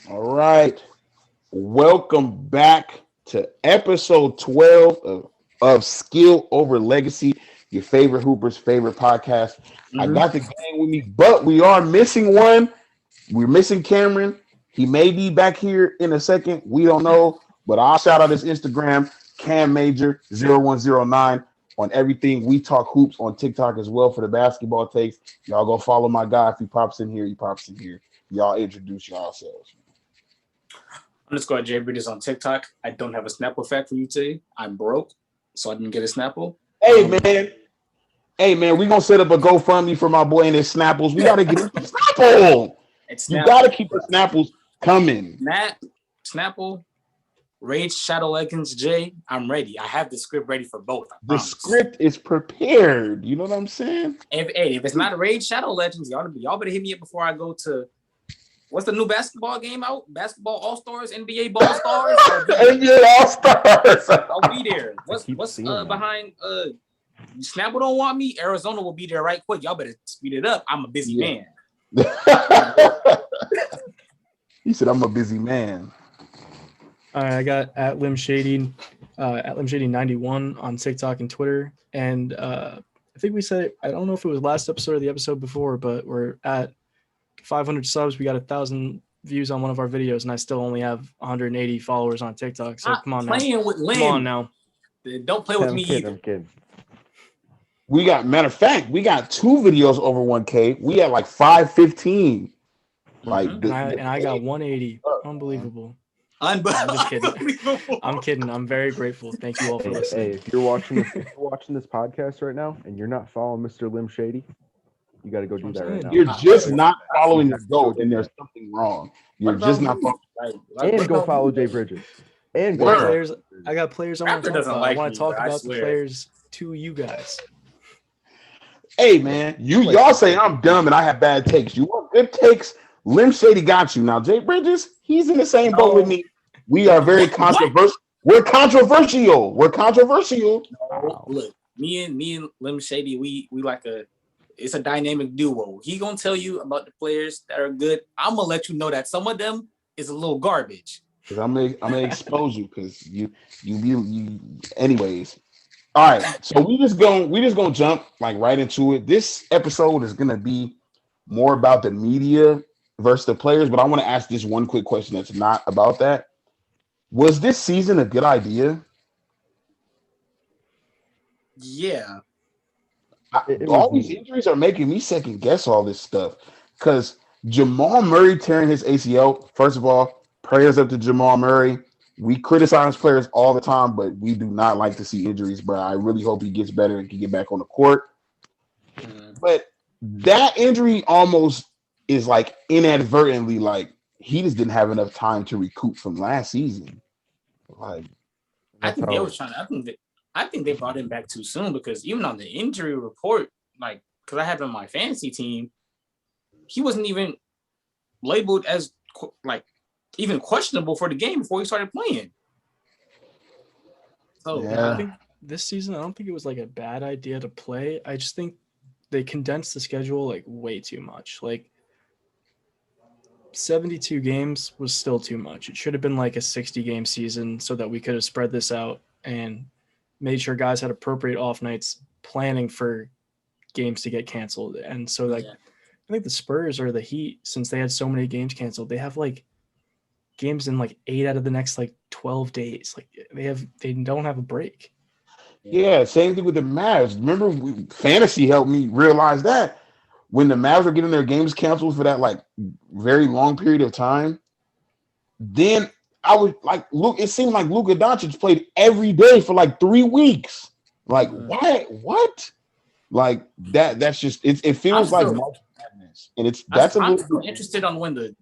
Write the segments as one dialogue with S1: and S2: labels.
S1: All right. Welcome back to episode 12 of Skill Over Legacy, your favorite Hooper's favorite podcast. I
S2: Mm-hmm.
S1: got the gang with me, but we are missing one. We're missing Cameron. He may be back here in a second. We don't know, but I'll shout out his Instagram, Cam Major 0109 on everything. We talk hoops on TikTok as well for the basketball takes. Y'all go follow my guy. If he pops in here, he pops in here. Y'all introduce yourselves.
S2: Underscore J Bridges on TikTok. I don't have a Snapple fact for you today. I'm broke, so I didn't get a Snapple.
S1: Hey man, hey man, we gonna set up a GoFundMe for my boy and his Snapples. We gotta get him some Snapple.
S2: It's
S1: You
S2: Snapple.
S1: gotta keep the Snapples coming.
S2: Snapple, Rage Shadow Legends J. I'm ready. I have the script ready for both. I
S1: The
S2: promise.
S1: script is prepared. You know what I'm saying?
S2: If it's not a Rage Shadow Legends, y'all better hit me up before I go to what's the new basketball game out? Basketball All Stars, NBA Ball Stars.
S1: NBA All Stars.
S2: I'll be there. What's behind Snapple don't want me? Arizona will be there right quick. Y'all better speed it up. I'm a busy man.
S1: He said, "I'm a busy man."
S3: All right, I got at limshady91 on TikTok and Twitter, and I think we said I don't know if it was last episode or the episode before, but we're at 500 subs. We got 1,000 views on one of our videos, and I still only have 180 followers on TikTok. So come on now, come on now.
S2: Don't play with me
S4: I'm
S2: either.
S4: kidding.
S1: We got matter of fact, we got 2 videos over 1K. We had like 515. Like
S2: Mhm.
S3: And I got 180. Unbelievable. I'm just kidding.
S2: Unbelievable.
S3: I'm kidding. I'm very grateful. Thank you all for
S4: Hey,
S3: listening.
S4: if you're watching this podcast right now and you're not following Mr. Lim Shady, you got to go do that right now.
S1: You're just not following the GOAT, and there's something wrong. You're
S2: What
S1: just
S2: about
S1: not
S2: me?
S1: following.
S4: And go follow
S2: you?
S4: Jay Bridges. And
S3: I
S4: go
S3: got
S1: Word.
S3: players. I got players I want to
S2: Raptor
S3: talk
S2: doesn't
S3: about.
S2: like
S3: I want
S2: me,
S3: to talk
S2: I
S3: about the
S2: swear.
S3: players to you guys.
S1: Hey man, y'all say I'm dumb and I have bad takes. You want good takes? Lim Shady got you. Now Jay Bridges, he's in the same boat with me. We are very controversial. We're controversial. We're controversial.
S2: No, look, me and Lim Shady, we like it's a dynamic duo. He gonna tell you about the players that are good. I'm gonna let you know that some of them is a little garbage.
S1: Because I'm gonna expose you because you anyways. All right, so we just gonna jump like right into it. This episode is gonna be more about the media versus the players, but I want to ask this one quick question that's not about that. Was this season a good idea?
S2: Yeah.
S1: All these injuries are making me second guess all this stuff because Jamal Murray tearing his ACL. First of all, prayers up to Jamal Murray. We criticize players all the time, but we do not like to see injuries, bro. I really hope he gets better and can get back on the court. But that injury almost is like inadvertently like he just didn't have enough time to recoup from last season. Like
S2: I think they were trying to. I think they brought him back too soon because even on the injury report, like because I have him on my fantasy team, he wasn't even labeled as like even questionable for the game before he started playing. So
S1: Yeah.
S3: I think this season, I don't think it was like a bad idea to play. I just think they condensed the schedule like way too much. Like 72 games was still too much. It should have been like a 60 game season so that we could have spread this out and made sure guys had appropriate off nights planning for games to get canceled. And so like I think the Spurs or the Heat, since they had so many games canceled, they have like games in like 8 out of the next like 12 days. Like they don't have a break.
S1: Yeah, same thing with the Mavs. Remember, fantasy helped me realize that when the Mavs were getting their games canceled for that like very long period of time, then I was like, look, it seemed like Luka Doncic played every day for like 3 weeks. Like, what? Like that's just it feels like March Madness. And
S2: I'm still interested on when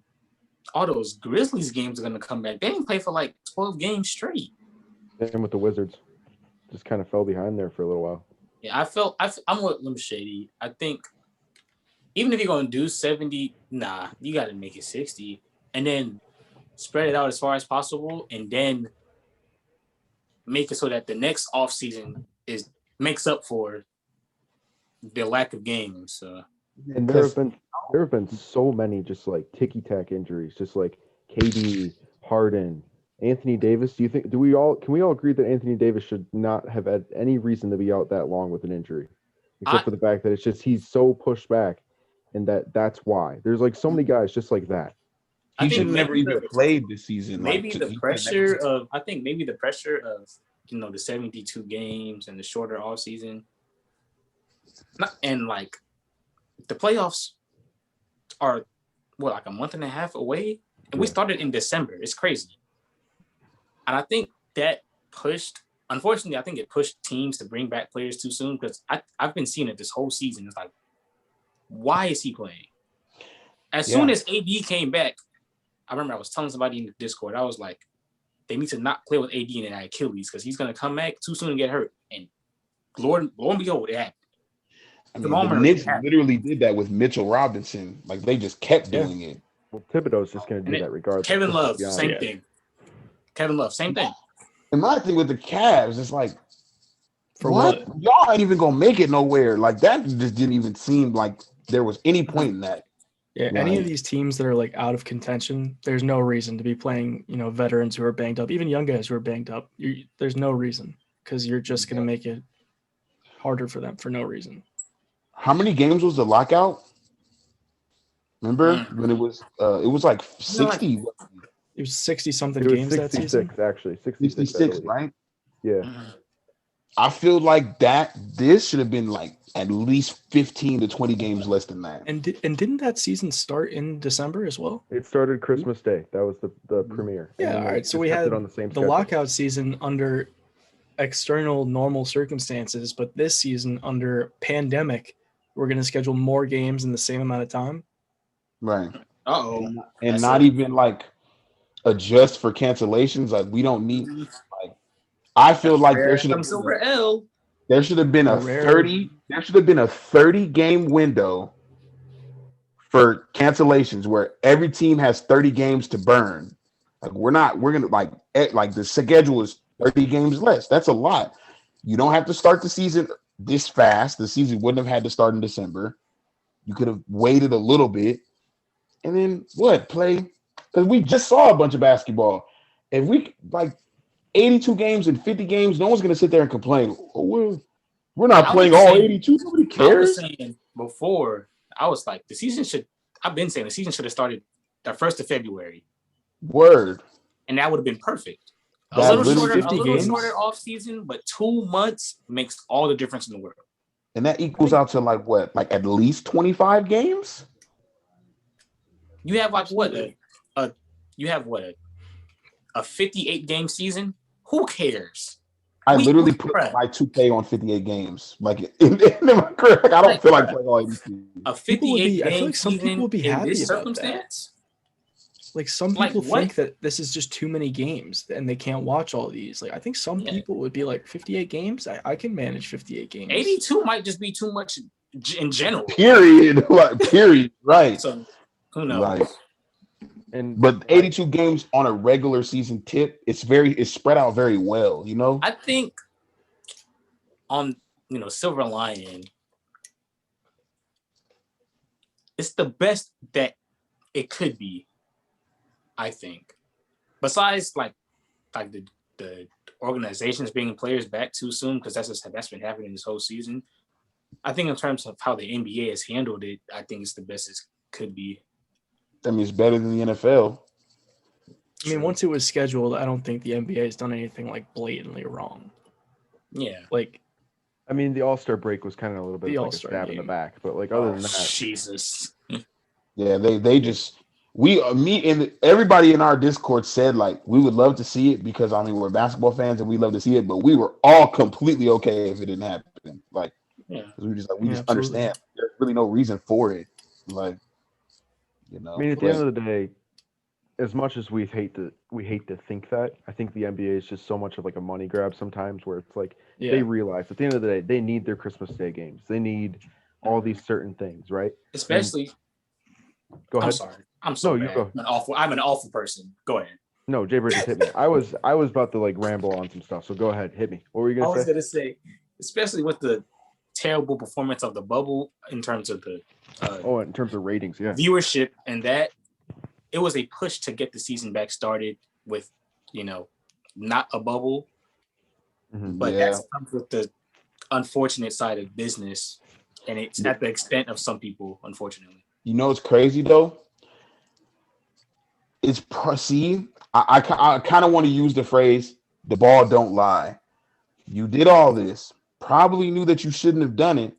S2: all those Grizzlies games are gonna come back. They didn't play for like 12 games straight.
S4: Same with the Wizards. Just kind of fell behind there for a little while.
S2: Yeah, I'm with Lim Shady. I think even if you're gonna do 70, you got to make it 60, and then spread it out as far as possible, and then make it so that the next off season makes up for the lack of games.
S4: And there have been so many just like ticky tack injuries, just like KD, Harden, Anthony Davis. Can we all agree that Anthony Davis should not have had any reason to be out that long with an injury, except for the fact that it's just he's so pushed back, and that's why. There's like so many guys just like that.
S1: He should never even played this season.
S2: Maybe the pressure of the 72 games and the shorter off season, and like the playoffs are like a month and a half away, and we started in December. It's crazy, and I think that unfortunately, I think it pushed teams to bring back players too soon, because I've been seeing it this whole season. It's like, why is he playing? As soon as AD came back, I remember I was telling somebody in the Discord, I was like, they need to not play with AD and an Achilles, because he's going to come back too soon and get hurt. And lo and behold, it happened.
S1: I mean, the Knicks literally did that with Mitchell Robinson. Like, they just kept doing it.
S4: Well, Thibodeau's just going to do that regardless.
S2: Kevin Love, same thing. Kevin Love, same thing.
S1: And my thing with the Cavs is like,
S3: for what?
S1: Y'all ain't even going to make it nowhere. Like, that just didn't even seem like there was any point in that.
S3: Yeah, any of these teams that are like out of contention, there's no reason to be playing, veterans who are banged up, even young guys who are banged up. There's no reason, because you're just going to make it harder for them for no reason.
S1: How many games was the lockout? Remember when it was like 60?
S3: It was 60-something games that season.
S4: Actually,
S1: 66, right?
S4: Yeah.
S1: I feel like this should have been like at least 15 to 20 games less than that.
S3: And didn't that season start in December as well?
S4: It started Christmas Day. That was the premiere.
S3: Yeah, all right. So we had the lockout season under external normal circumstances, but this season under pandemic, we're going to schedule more games in the same amount of time.
S1: Right.
S2: Uh-oh.
S1: And not even like adjust for cancellations. Like, we don't need, like, I feel like there should have been a 30 game window for cancellations where every team has 30 games to burn. Like, we're gonna like the schedule is 30 games less. That's a lot. You don't have to start the season this fast. The season wouldn't have had to start in December. You could have waited a little bit and then play, because we just saw a bunch of basketball. If we like 82 games and 50 games, no one's going to sit there and complain. Oh, we're not playing all 82. Nobody cares.
S2: I was saying before, I was like, I've been saying the season should have started the 1st of February.
S1: Word.
S2: And that would have been perfect. A
S1: That
S2: little
S1: literally
S2: shorter off season, but 2 months makes all the difference in the world.
S1: And that equals out to like what? Like at least 25 games?
S2: You have like a 58 game season? Who cares?
S1: I literally put my 2K on 58 games. Like in my career, like, I don't feel like playing all 82.
S2: A 58
S3: I feel like some people would be happy
S2: this
S3: about
S2: circumstance.
S3: Like, some people think that this is just too many games and they can't watch all these. Like, I think some people would be like, 58 games? I can manage 58 games.
S2: 82 might just be too much in general.
S1: Period. Period. Right.
S2: So who knows?
S1: Like, but 82 games on a regular season tip, it's spread out very well,
S2: I think on silver lining, it's the best that it could be. I think, besides like the organizations bringing players back too soon, because that's been happening this whole season. I think in terms of how the NBA has handled it, I think it's the best it could be.
S1: I mean, it's better than the NFL.
S3: I mean, once it was scheduled, I don't think the NBA has done anything like blatantly wrong.
S2: Yeah.
S3: Like,
S4: I mean, the All-Star break was kind of a little bit like a stab in the back, but like other than that,
S2: Jesus.
S1: Yeah, they just. Me and everybody in our Discord said like we would love to see it, because I mean we're basketball fans and we love to see it, but we were all completely okay if it didn't happen. Like, we just understand there's really no reason for it. Like,
S4: I mean, at the end of the day, as much as we hate to think that, I think the NBA is just so much of like a money grab sometimes, where it's like they realize at the end of the day they need their Christmas Day games, they need all these certain things, right?
S2: Especially.
S4: Go ahead.
S2: I'm sorry. I'm so bad. I'm an awful person. Go ahead.
S4: No, Jay Bridges hit me. I was about to like ramble on some stuff. So go ahead, hit me. What were you gonna say?
S2: I was gonna say, especially with the terrible performance of the bubble in terms of the
S4: in terms of ratings,
S2: viewership and that. it was a push to get the season back started with, not a bubble. But that's comes with the unfortunate side of business, and it's at the extent of some people, unfortunately.
S1: You know what's crazy though? I kind of want to use the phrase "the ball don't lie." You did all this, probably knew that you shouldn't have done it,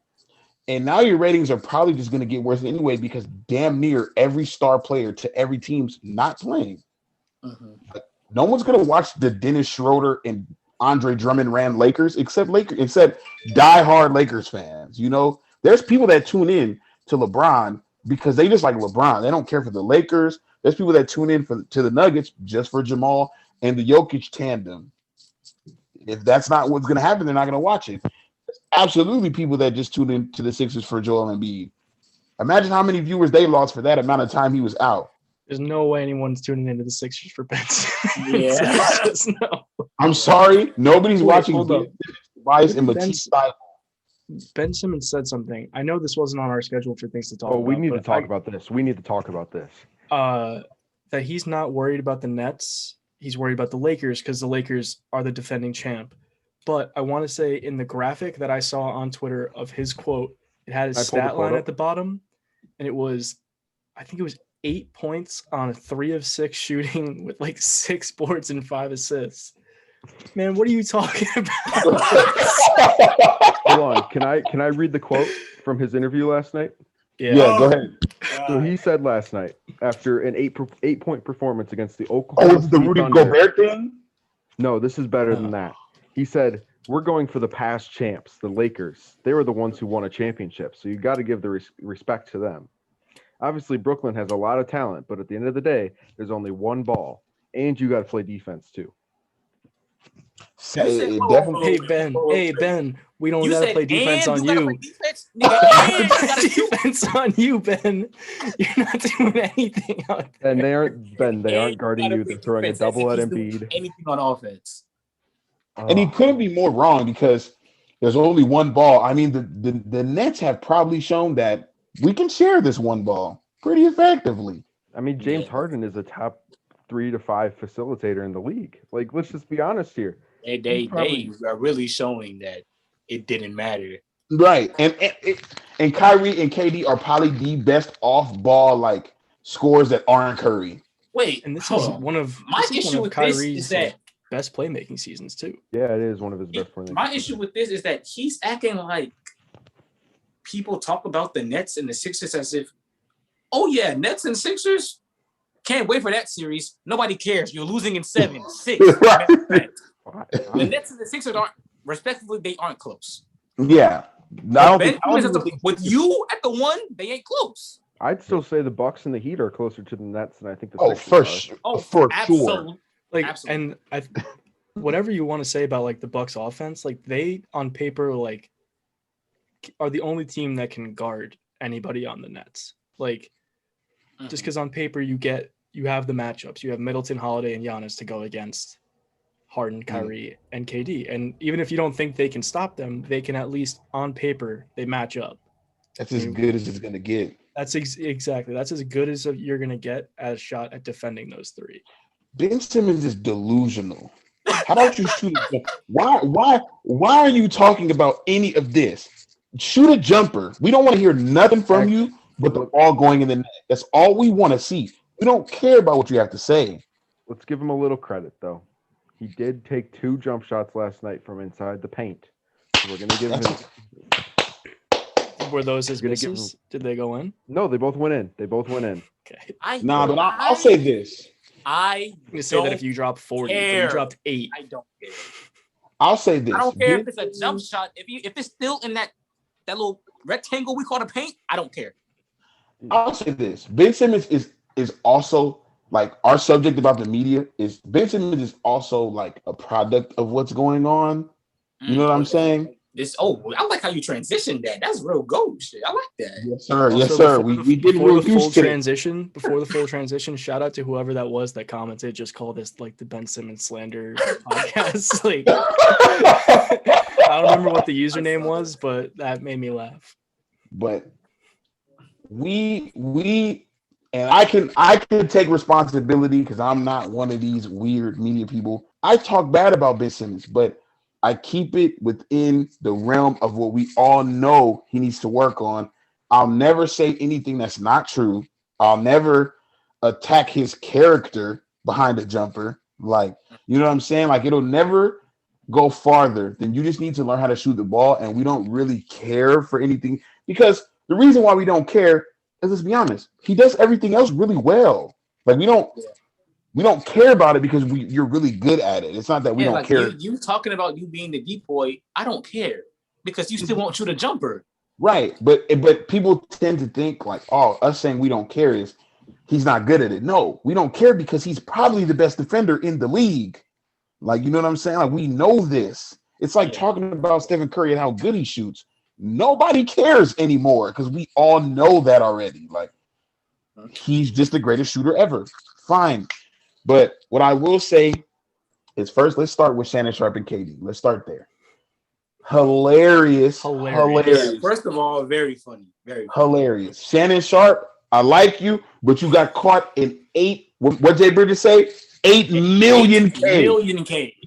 S1: and now your ratings are probably just going to get worse anyway because damn near every star player to every team's not playing. Like, no one's going to watch the Dennis Schroeder and Andre Drummond ran Lakers except diehard Lakers fans. There's people that tune in to LeBron because they just like LeBron. They don't care for the Lakers. There's people that tune in to the Nuggets just for Jamal and the Jokic tandem. If that's not what's going to happen, they're not going to watch it. There's absolutely people that just tune in to the Sixers for Joel Embiid. Imagine how many viewers they lost for that amount of time he was out.
S3: There's no way anyone's tuning into the Sixers for Ben Simmons.
S2: Yeah.
S3: No.
S1: I'm sorry. Nobody's watching Tobias and Matisse style.
S3: Ben Simmons said something. I know this wasn't on our schedule for things to talk about.
S4: We need to talk about this. We need to talk about this.
S3: That he's not worried about the Nets. He's worried about the Lakers because the Lakers are the defending champ. But I want to say in the graphic that I saw on Twitter of his quote, it had his stat line at the bottom, and it was, I think it was 8 points on 3 of 6 shooting with like 6 boards and 5 assists. Man, what are you talking about?
S4: Hold on. Can I read the quote from his interview last night?
S1: Yeah, go ahead.
S4: So he said last night, after an 8-point performance against the Oklahoma
S1: City the Rudy
S4: Thunder,
S1: Gobert thing?
S4: No, this is better than that. He said, we're going for the past champs, the Lakers. They were the ones who won a championship, so you got to give the respect to them. Obviously, Brooklyn has a lot of talent, but at the end of the day, there's only one ball, and you got to play defense too.
S3: Hey Ben, we don't gotta play defense on you. Defense on you, Ben. You're not doing anything out there.
S4: And they aren't guarding you. They're throwing a double at Embiid.
S2: Anything on offense.
S1: And he couldn't be more wrong because there's only one ball. I mean, the Nets have probably shown that we can share this one ball pretty effectively.
S4: I mean, James Harden is a top 3 to 5 facilitator in the league. Like, let's just be honest here.
S2: They are really showing that it didn't matter.
S1: Right. And Kyrie and KD are probably the best off-ball scorers that aren't Curry.
S2: Wait,
S3: and this is one of Kyrie's best playmaking seasons too.
S4: Yeah, it is one of his best playmaking.
S2: My issue with this is that he's acting like people talk about the Nets and the Sixers as if, oh yeah, Nets and Sixers, can't wait for that series. Nobody cares. You're losing in 7-6. The Nets and the Sixers they aren't close.
S1: Yeah.
S2: With you at the 1, they ain't close.
S4: I'd still say the Bucks and the Heat are closer to the Nets than I think the Sixers
S1: are. For sure.
S3: And whatever you want to say about the Bucks offense, they on paper are the only team that can guard anybody on the Nets. Just because on paper you have the matchups, you have Middleton, Holiday, and Giannis to go against Harden, Kyrie, and KD. And even if you don't think they can stop them, they can at least on paper they match up.
S1: That's as good as it's gonna get.
S3: That's exactly. That's as good as you're gonna get as a shot at defending those 3.
S1: Ben Simmons is delusional. How about you shoot a why are you talking about any of this? Shoot a jumper. We don't want to hear nothing from you but the ball going in the net. That's all we want to see. We don't care about what you have to say.
S4: Let's give him a little credit though. He did take 2 jump shots last night from inside the paint. So we're gonna give him.
S3: Were those his misses? Did they go in?
S4: No, they both went in.
S3: Okay.
S1: But I'll say this.
S2: I'm
S3: gonna say that if you drop 40, if you dropped 8,
S2: I don't care.
S1: I'll say this.
S2: I don't care if it's a jump shot. If it's still in that little rectangle we call the paint, I don't care.
S1: I'll say this. Ben Simmons is also our subject about the media is Ben Simmons is also a product of what's going on. You know what I'm saying?
S2: I like how you transitioned that. That's real gold shit. I like that.
S1: Yes, sir. Yes, sir. We did
S3: real full transition. Before the full transition, shout out to whoever that was that commented. Just call this the Ben Simmons slander podcast. I don't remember what the username was, but that made me laugh.
S1: But we and I can take responsibility because I'm not one of these weird media people. I talk bad about Ben Simmons, but I keep it within the realm of what we all know he needs to work on. I'll never say anything that's not true. I'll never attack his character behind the jumper. Like, you know what I'm saying? Like, it'll never go farther than you just need to learn how to shoot the ball. And we don't really care for anything because the reason why we don't care is, let's be honest, he does everything else really well. Like, we don't care about it because you're really good at it. It's not that we don't care.
S2: You talking about you being the decoy, I don't care because you still won't shoot a jumper.
S1: Right. But people tend to think like, oh, us saying we don't care is he's not good at it. No, we don't care because he's probably the best defender in the league. Like, you know what I'm saying? Like, we know this. It's like talking about Stephen Curry and how good he shoots. Nobody cares anymore because we all know that already. Like, he's just the greatest shooter ever. Fine. But what I will say is, first, let's start with Shannon Sharp and KD. Let's start there. Hilarious.
S2: First of all, very funny. Very funny.
S1: Hilarious. Shannon Sharp, I like you, but you got caught in what Jay Bridges say? 8 million K.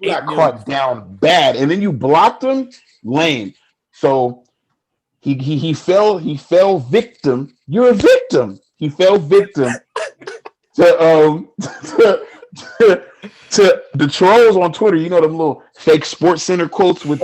S1: You got caught down bad. And then you blocked him? Lame. So he fell victim. You're a victim. He fell victim to the trolls on Twitter. You know them little fake Sports Center quotes with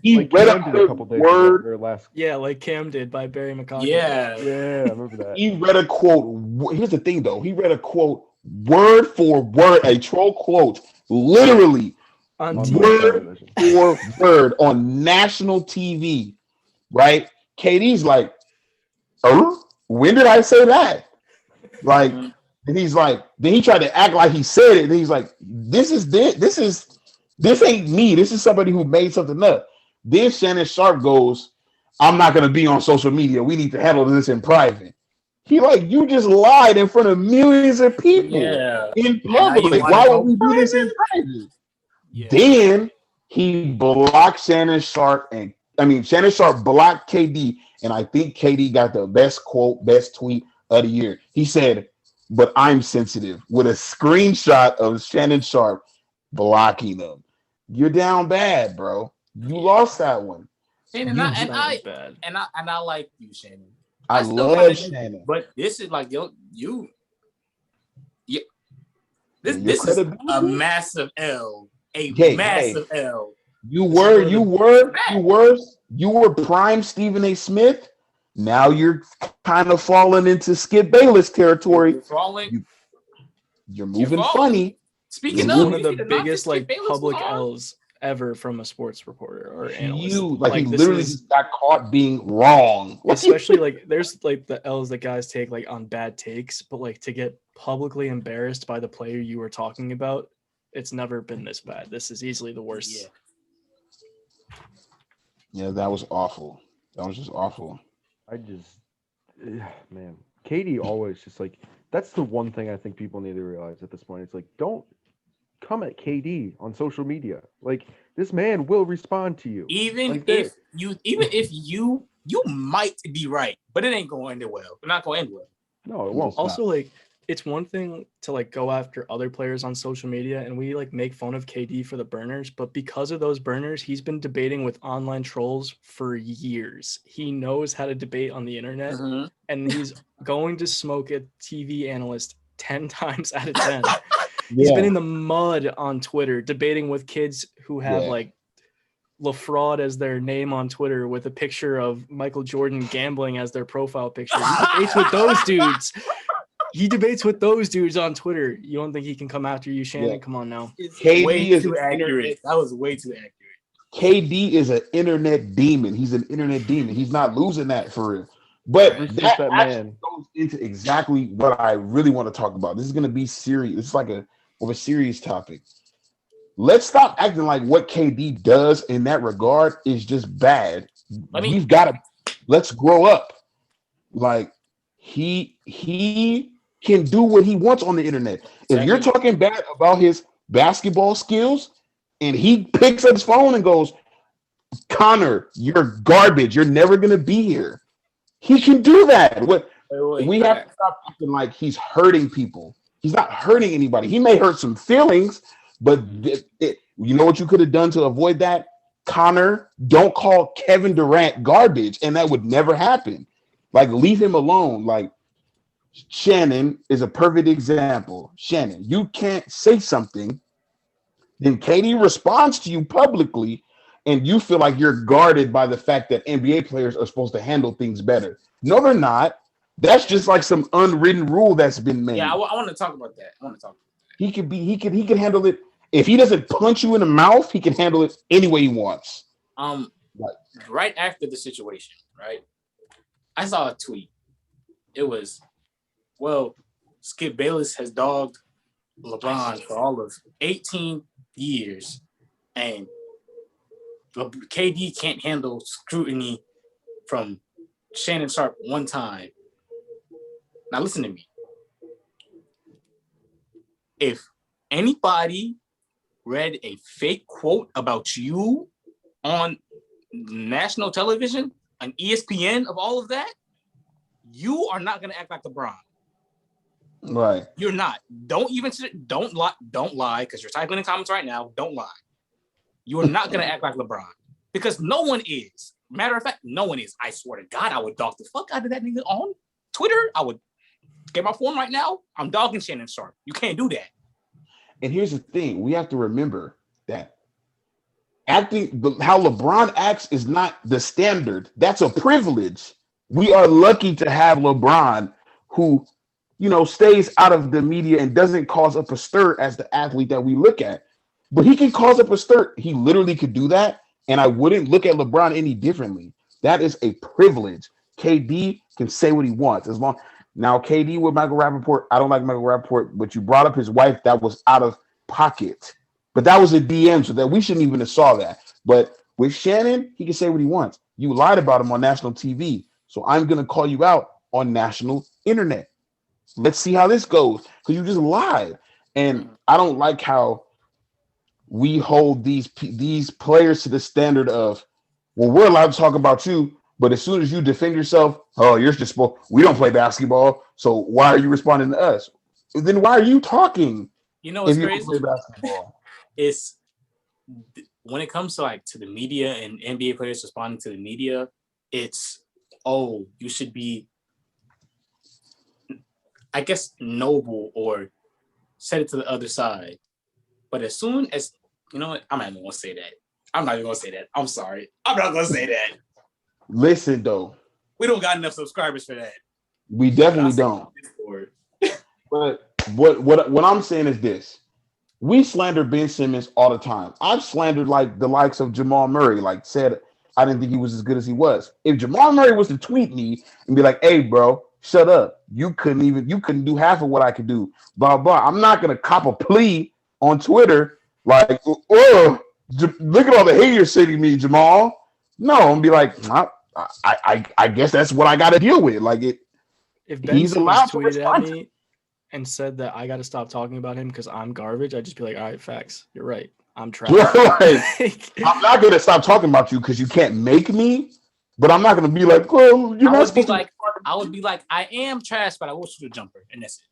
S1: he
S4: like
S1: read
S4: a couple days
S1: word.
S3: Like Cam did by Barry McConnell.
S4: Yeah, I remember that.
S1: He read a quote. Here's the thing, though. He read a quote word for word, a troll quote, literally word for word on national TV. Right? KD's like, when did I say that? Like, and he's like, then he tried to act like he said it. And he's like, this ain't me. This is somebody who made something up. Then Shannon Sharp goes, I'm not going to be on social media. We need to handle this in private. He like, you just lied in front of millions of people in public. Why would we do this in private? Yeah. Then he blocked Shannon Sharp Shannon Sharp blocked KD. And I think KD got the best quote, best tweet of the year. He said, but I'm sensitive, with a screenshot of Shannon Sharp blocking them. You're down bad, bro. You lost that one.
S2: And I like you, Shannon.
S1: I love Shannon.
S2: But this is like this is a massive L. Massive L.
S1: You were prime Stephen A. Smith. Now you're kind of falling into Skip Bayless territory. You're moving funny.
S3: Speaking of one of the biggest public L's ever from a sports reporter or analyst.
S1: He literally just got caught being wrong.
S3: Especially there's the L's that guys take on bad takes, but to get publicly embarrassed by the player you were talking about, it's never been this bad. This is easily the worst.
S1: Yeah, that was awful. That was just awful.
S4: Man, KD always just that's the one thing I think people need to realize at this point. It's don't come at KD on social media. This man will respond to you.
S2: Even if you might be right, but it ain't going to end well. It's not going to end well.
S4: No, it won't.
S3: Also, it's one thing to go after other players on social media, and we make fun of KD for the burners, but because of those burners, he's been debating with online trolls for years. He knows how to debate on the internet, and he's going to smoke a TV analyst 10 times out of 10. He's been in the mud on Twitter debating with kids who have LaFraud as their name on Twitter with a picture of Michael Jordan gambling as their profile picture. He debates with those dudes. He debates with those dudes on Twitter. You don't think he can come after you, Shannon? Yeah. Come on now.
S1: KD is
S2: too accurate. That was way too accurate.
S1: KD is an internet demon. He's an internet demon. He's not losing that for real. But that man goes into exactly what I really want to talk about. This is going to be serious. It's a serious topic. Let's stop acting like what KD does in that regard is just bad. Let's grow up. He can do what he wants on the internet. If you're talking bad about his basketball skills and he picks up his phone and goes, Connor, you're garbage. You're never going to be here. He can do that. We have to stop acting like he's hurting people. He's not hurting anybody. He may hurt some feelings, but you know what you could have done to avoid that? Connor, don't call Kevin Durant garbage, and that would never happen. Like, leave him alone. Like, Shannon is a perfect example. Shannon, you can't say something, then Katie responds to you publicly, and you feel like you're guarded by the fact that NBA players are supposed to handle things better. No, they're not. That's just like some unwritten rule that's been made.
S2: Yeah, I want to talk about that.
S1: He can handle it. If he doesn't punch you in the mouth, he can handle it any way he wants.
S2: Right after the situation, right? I saw a tweet. It was, well, Skip Bayless has dogged LeBron for all of 18 years, and KD can't handle scrutiny from Shannon Sharp one time. Now listen to me. If anybody read a fake quote about you on national television, on ESPN, of all of that, you are not going to act like LeBron.
S1: Right.
S2: You're not. Don't lie, because you're typing in comments right now. Don't lie. You are not going to act like LeBron, because no one is. Matter of fact, no one is. I swear to God, I would dog the fuck out of that nigga on Twitter. I would get my phone right now. I'm dogging Shannon Sharp. You can't do that.
S1: And here's the thing. We have to remember that acting, how LeBron acts is not the standard. That's a privilege. We are lucky to have LeBron, who, stays out of the media and doesn't cause up a stir as the athlete that we look at. But he can cause up a stir. He literally could do that. And I wouldn't look at LeBron any differently. That is a privilege. KD can say what he wants. Now, KD with Michael Rappaport, I don't like Michael Rappaport, but you brought up his wife. That was out of pocket. But that was a DM, so that we shouldn't even have saw that. But with Shannon, he can say what he wants. You lied about him on national TV, so I'm going to call you out on national internet. Let's see how this goes, because you just lied. And I don't like how we hold these players to the standard of, well, we're allowed to talk about you, but as soon as you defend yourself, oh, you're just we don't play basketball, so why are you responding to us? Then why are you talking?
S2: You know what's crazy?
S1: Play basketball?
S2: It's when it comes to the media and NBA players responding to the media, it's, oh, you should be, I guess, noble or set it to the other side. But as soon as, I'm not even going to say that. I'm sorry. I'm not going to say that.
S1: Listen, though.
S2: We don't got enough subscribers for that.
S1: We definitely don't. But what I'm saying is this. We slander Ben Simmons all the time. I've slandered the likes of Jamal Murray, said I didn't think he was as good as he was. If Jamal Murray was to tweet me and be like, hey, bro, shut up. You couldn't do half of what I could do. Blah, blah. I'm not going to cop a plea on Twitter oh, look at all the hate you're sending me, Jamal. No, I'm gonna be like, I guess that's what I got to deal with.
S3: If Ben
S1: he's allowed to
S3: tweeted
S1: respond
S3: at me and said that I got to stop talking about him because I'm garbage, I'd just be like, all right, facts. You're right. I'm trash.
S1: I'm not gonna stop talking about you because you can't make me. But I'm not gonna be like, well, you're not supposed to.
S2: I would be like, I am trash, but I will shoot a jumper, and that's it.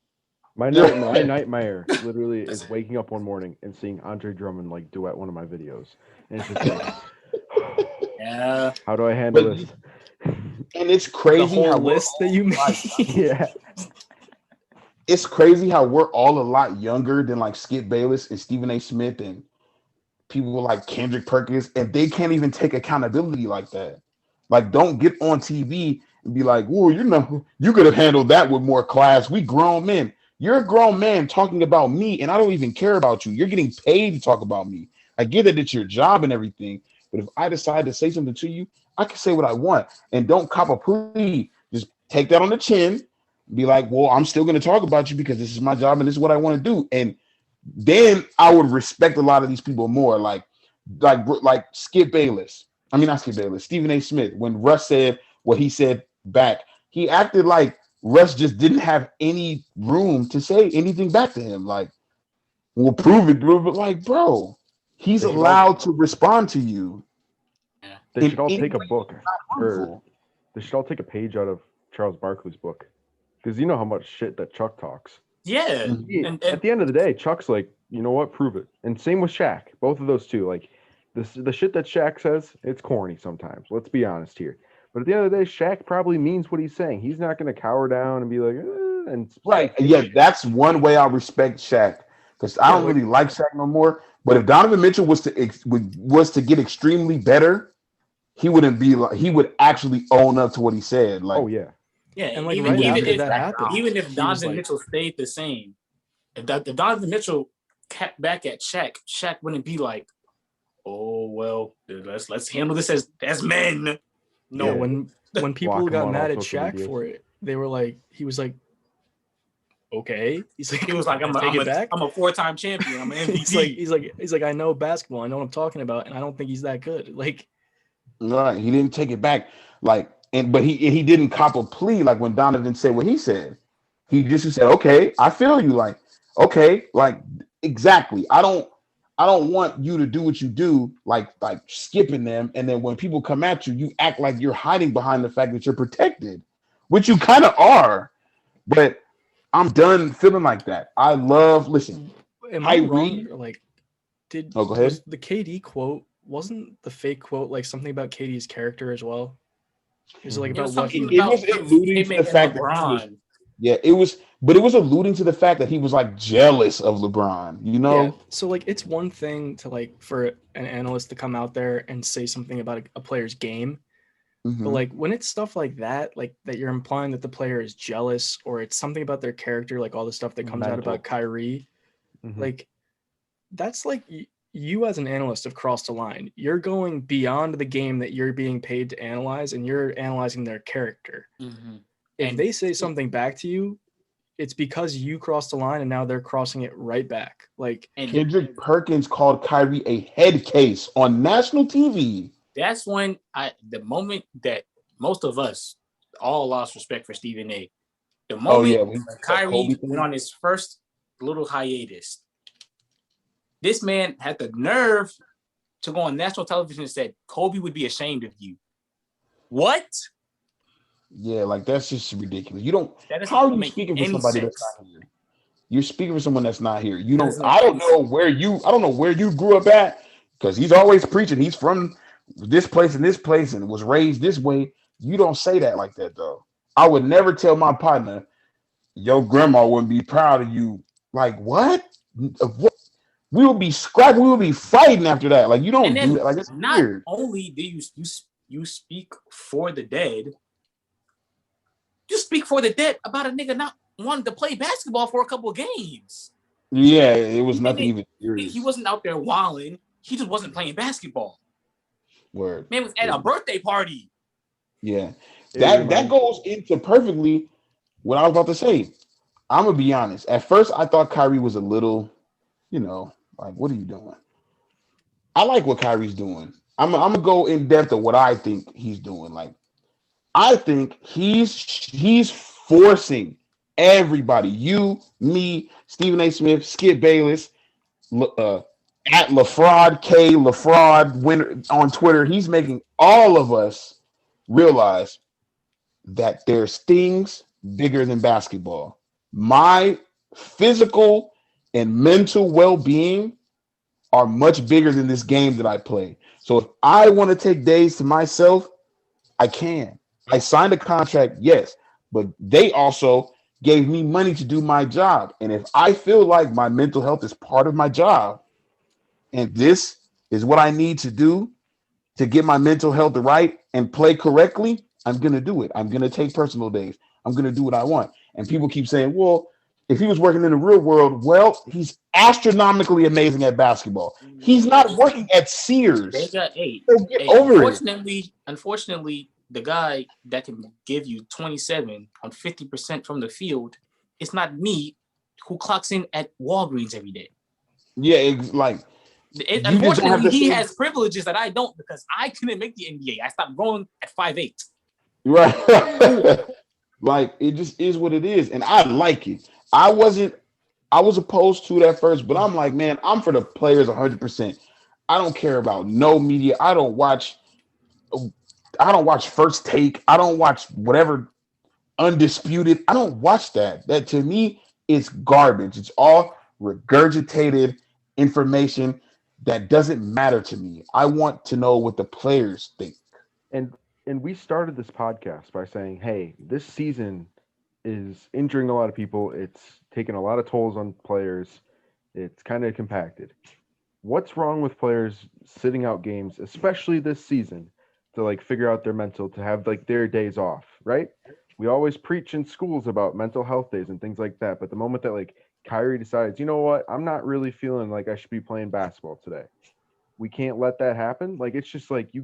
S4: My nightmare literally is waking up one morning and seeing Andre Drummond duet one of my videos, and it's just
S2: yeah.
S4: How do I handle this?
S1: And it's crazy
S3: the whole list that you made.
S4: Yeah.
S1: It's crazy how we're all a lot younger than Skip Bayless and Stephen A. Smith and people like Kendrick Perkins, and they can't even take accountability like that. Don't get on TV and be like, "Whoa, you could have handled that with more class." We grown men. You're a grown man talking about me, and I don't even care about you. You're getting paid to talk about me. I get that it's your job and everything, but if I decide to say something to you, I can say what I want. And don't cop a plea. Just take that on the chin. Be like, well, I'm still going to talk about you because this is my job and this is what I want to do. And then I would respect a lot of these people more, like Skip Bayless. I mean, not Skip Bayless, Stephen A. Smith. When Russ said what he said back, he acted like Russ just didn't have any room to say anything back to him. We'll prove it, bro. But bro, he's allowed to respond to you.
S4: They should all take a book, or they should all take a page out of Charles Barkley's book Because you know how much shit that Chuck talks.
S2: Yeah.
S4: And at the end of the day, Chuck's like, you know what? Prove it. And same with Shaq. Both of those two. Like, the shit that Shaq says, it's corny sometimes. Let's be honest here. But at the end of the day, Shaq probably means what he's saying. He's not going to cower down and be like, and
S1: right. Yeah, that's one way I respect Shaq. Because I don't really like Shaq no more. But if Donovan Mitchell was to get extremely better, he wouldn't be like, he would actually own up to what he said. Like,
S4: oh yeah.
S2: Yeah,
S3: and like right after that happened,
S2: even if Donovan Mitchell stayed the same, if Donovan Mitchell kept back at Shaq wouldn't be like, oh well, let's handle this as men. No,
S3: yeah, when people got mad at Shaq for it, they were like, he was like, okay.
S2: He was like, I'm a 4-time champion. I'm an
S3: MVP. he's like, I know basketball. I know what I'm talking about, and I don't think he's that good. Like,
S1: right? He didn't take it back. Like, but he didn't cop a plea. Like when Donovan said what he said, he just said, okay, I feel you. Like, okay, like exactly. I don't want you to do what you do, like skipping them, and then when people come at you, you act like you're hiding behind the fact that you're protected, which you kind of are. But I'm done feeling like that. I love
S3: Am I wrong? Like,
S1: go ahead.
S3: The KD quote wasn't the fake quote like something about KD's character as well? It was like about what
S1: it was alluding to the fact that it was alluding to the fact that he was like jealous of LeBron, you know?
S3: Yeah. So like it's one thing to like for an analyst to come out there and say something about a player's game. Mm-hmm. But like when it's stuff like that you're implying that the player is jealous or it's something about their character, like all the stuff that comes out about Kyrie, like that's like you as an analyst have crossed a line. You're going beyond the game that you're being paid to analyze, and you're analyzing their character. Mm-hmm. If they say something back to you, it's because you crossed the line, and now they're crossing it right back. Like
S1: Kendrick Perkins called Kyrie a head case on national TV.
S2: That's when the moment that most of us all lost respect for Stephen A. The moment Kyrie went on his first little hiatus. This man had the nerve to go on national television and said, Kobe would be ashamed of you. What?
S1: Yeah, like that's just ridiculous. You don't. How are you speaking for somebody that's not here? You're speaking for someone that's not here. You don't. I don't know where you grew up at, because he's always preaching. He's from this place and was raised this way. You don't say that like that though. I would never tell my partner, your grandma wouldn't be proud of you. Like what? What? We will be scrapping. We will be fighting after that. Like you don't do that. Like it's
S2: not
S1: weird.
S2: Only do you speak for the dead, you speak for the dead about a nigga not wanting to play basketball for a couple of games.
S1: Yeah, it was nothing even serious.
S2: He wasn't out there wilding. He just wasn't playing basketball.
S1: Word.
S2: Man was at a birthday party.
S1: Yeah, that goes into perfectly what I was about to say. I'm gonna be honest. At first, I thought Kyrie was a little, like, what are you doing? I like what Kyrie's doing. I'm gonna go in depth of what I think he's doing. Like, I think he's forcing everybody, you, me, Stephen A. Smith, Skip Bayless, at LaFraud winner on Twitter. He's making all of us realize that there's things bigger than basketball. My physical and mental well-being are much bigger than this game that I play. So if I want to take days to myself, I can. I signed a contract, yes, but they also gave me money to do my job. And if I feel like my mental health is part of my job, and this is what I need to do to get my mental health right and play correctly, I'm going to do it. I'm going to take personal days. I'm going to do what I want. And people keep saying, well, if he was working in the real world, well, he's astronomically amazing at basketball. He's not working at Sears.
S2: They got eight.
S1: So get over it.
S2: Unfortunately, the guy that can give you 27 on 50% from the field, it's not me who clocks in at Walgreens every day.
S1: Yeah, it's like
S2: unfortunately, he has privileges that I don't, because I couldn't make the NBA. I stopped growing at 5'8".
S1: Right. Like, it just is what it is. And I like it. I was opposed to it at first, but I'm like, man, I'm for the players 100%. I don't care about no media. I don't watch First Take. I don't watch whatever Undisputed. I don't watch that. That to me is garbage. It's all regurgitated information that doesn't matter to me. I want to know what the players think.
S4: And we started this podcast by saying, hey, this season is injuring a lot of people. It's taking a lot of tolls on players. It's kind of compacted. What's wrong with players sitting out games, especially this season, to like figure out their mental, to have like their days off, right? We always preach in schools about mental health days and things like that. But the moment that like Kyrie decides, you know what, I'm not really feeling like I should be playing basketball today, we can't let that happen. Like, it's just like, you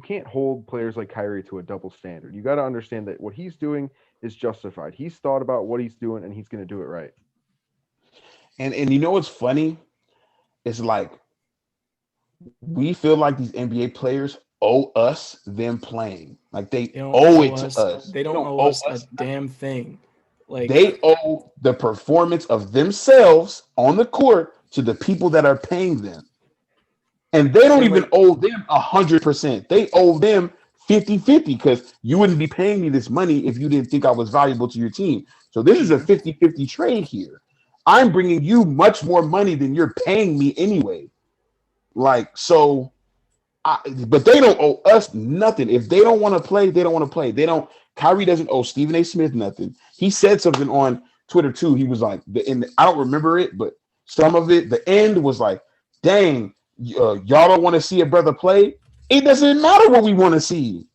S4: can't hold players like Kyrie to a double standard. You got to understand that what he's doing is justified. He's thought about what he's doing and he's going to do it right.
S1: And you know what's funny? It's like we feel like these NBA players owe us them playing. Like they owe it to us.
S3: They don't owe us a damn thing. Like
S1: they owe the performance of themselves on the court to the people that are paying them. And they don't even owe them 100%. They owe them 50-50 because you wouldn't be paying me this money if you didn't think I was valuable to your team. So this is a 50-50 trade here. I'm bringing you much more money than you're paying me anyway. Like, so, but they don't owe us nothing. If they don't want to play, they don't want to play. Kyrie doesn't owe Stephen A. Smith nothing. He said something on Twitter too. He was like, I don't remember it, but some of it, the end was like, dang, y'all don't want to see a brother play? It doesn't matter what we want to see.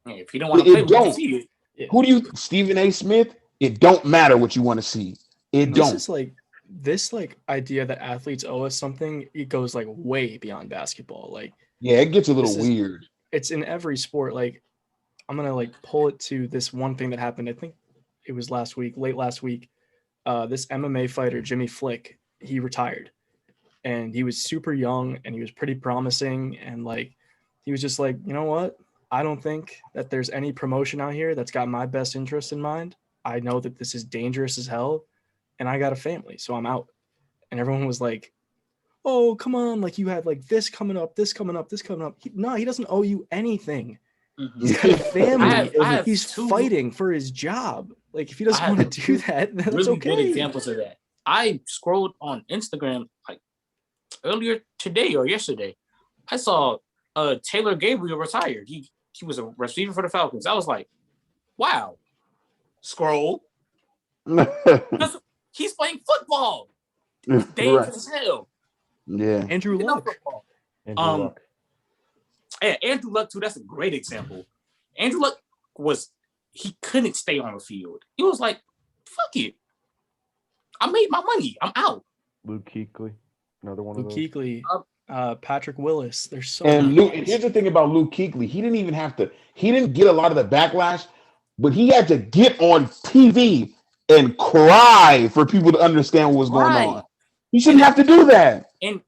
S2: If you don't want to play, we don't see it.
S3: Yeah.
S1: Who do you, Stephen A. Smith? It don't matter what you want to see.
S3: This idea that athletes owe us something, it goes like way beyond basketball. Like,
S1: yeah, it gets a little weird.
S3: It's in every sport. Like, I'm gonna like pull it to this one thing that happened. I think it was late last week. This MMA fighter, Jimmy Flick, he retired, and he was super young and he was pretty promising. And like, he was just like, you know what? I don't think that there's any promotion out here that's got my best interest in mind. I know that this is dangerous as hell. And I got a family, so I'm out. And everyone was like, oh, come on. Like, you had like this coming up, this coming up, this coming up. He doesn't owe you anything. Mm-hmm. He's got a family. He's fighting for his job. Like, if he doesn't want to do that, that's
S2: really
S3: okay.
S2: Good examples of that. I scrolled on Instagram like earlier today or yesterday. I saw Taylor Gabriel retired. He was a receiver for the Falcons. I was like, wow. Scroll. He's playing football. He's dangerous as hell.
S1: Yeah.
S3: Andrew Luck.
S2: Yeah, Andrew Luck too. That's a great example. Andrew Luck he couldn't stay on the field. He was like, fuck it. I made my money. I'm out.
S4: Luke Kuechly, another one
S3: of those. Luke Kuechly, Patrick Willis. There's so
S1: many. And here's the thing about Luke Kuechly. He didn't get a lot of the backlash, but he had to get on TV and cry for people to understand what was going on. He shouldn't have to do that.
S2: And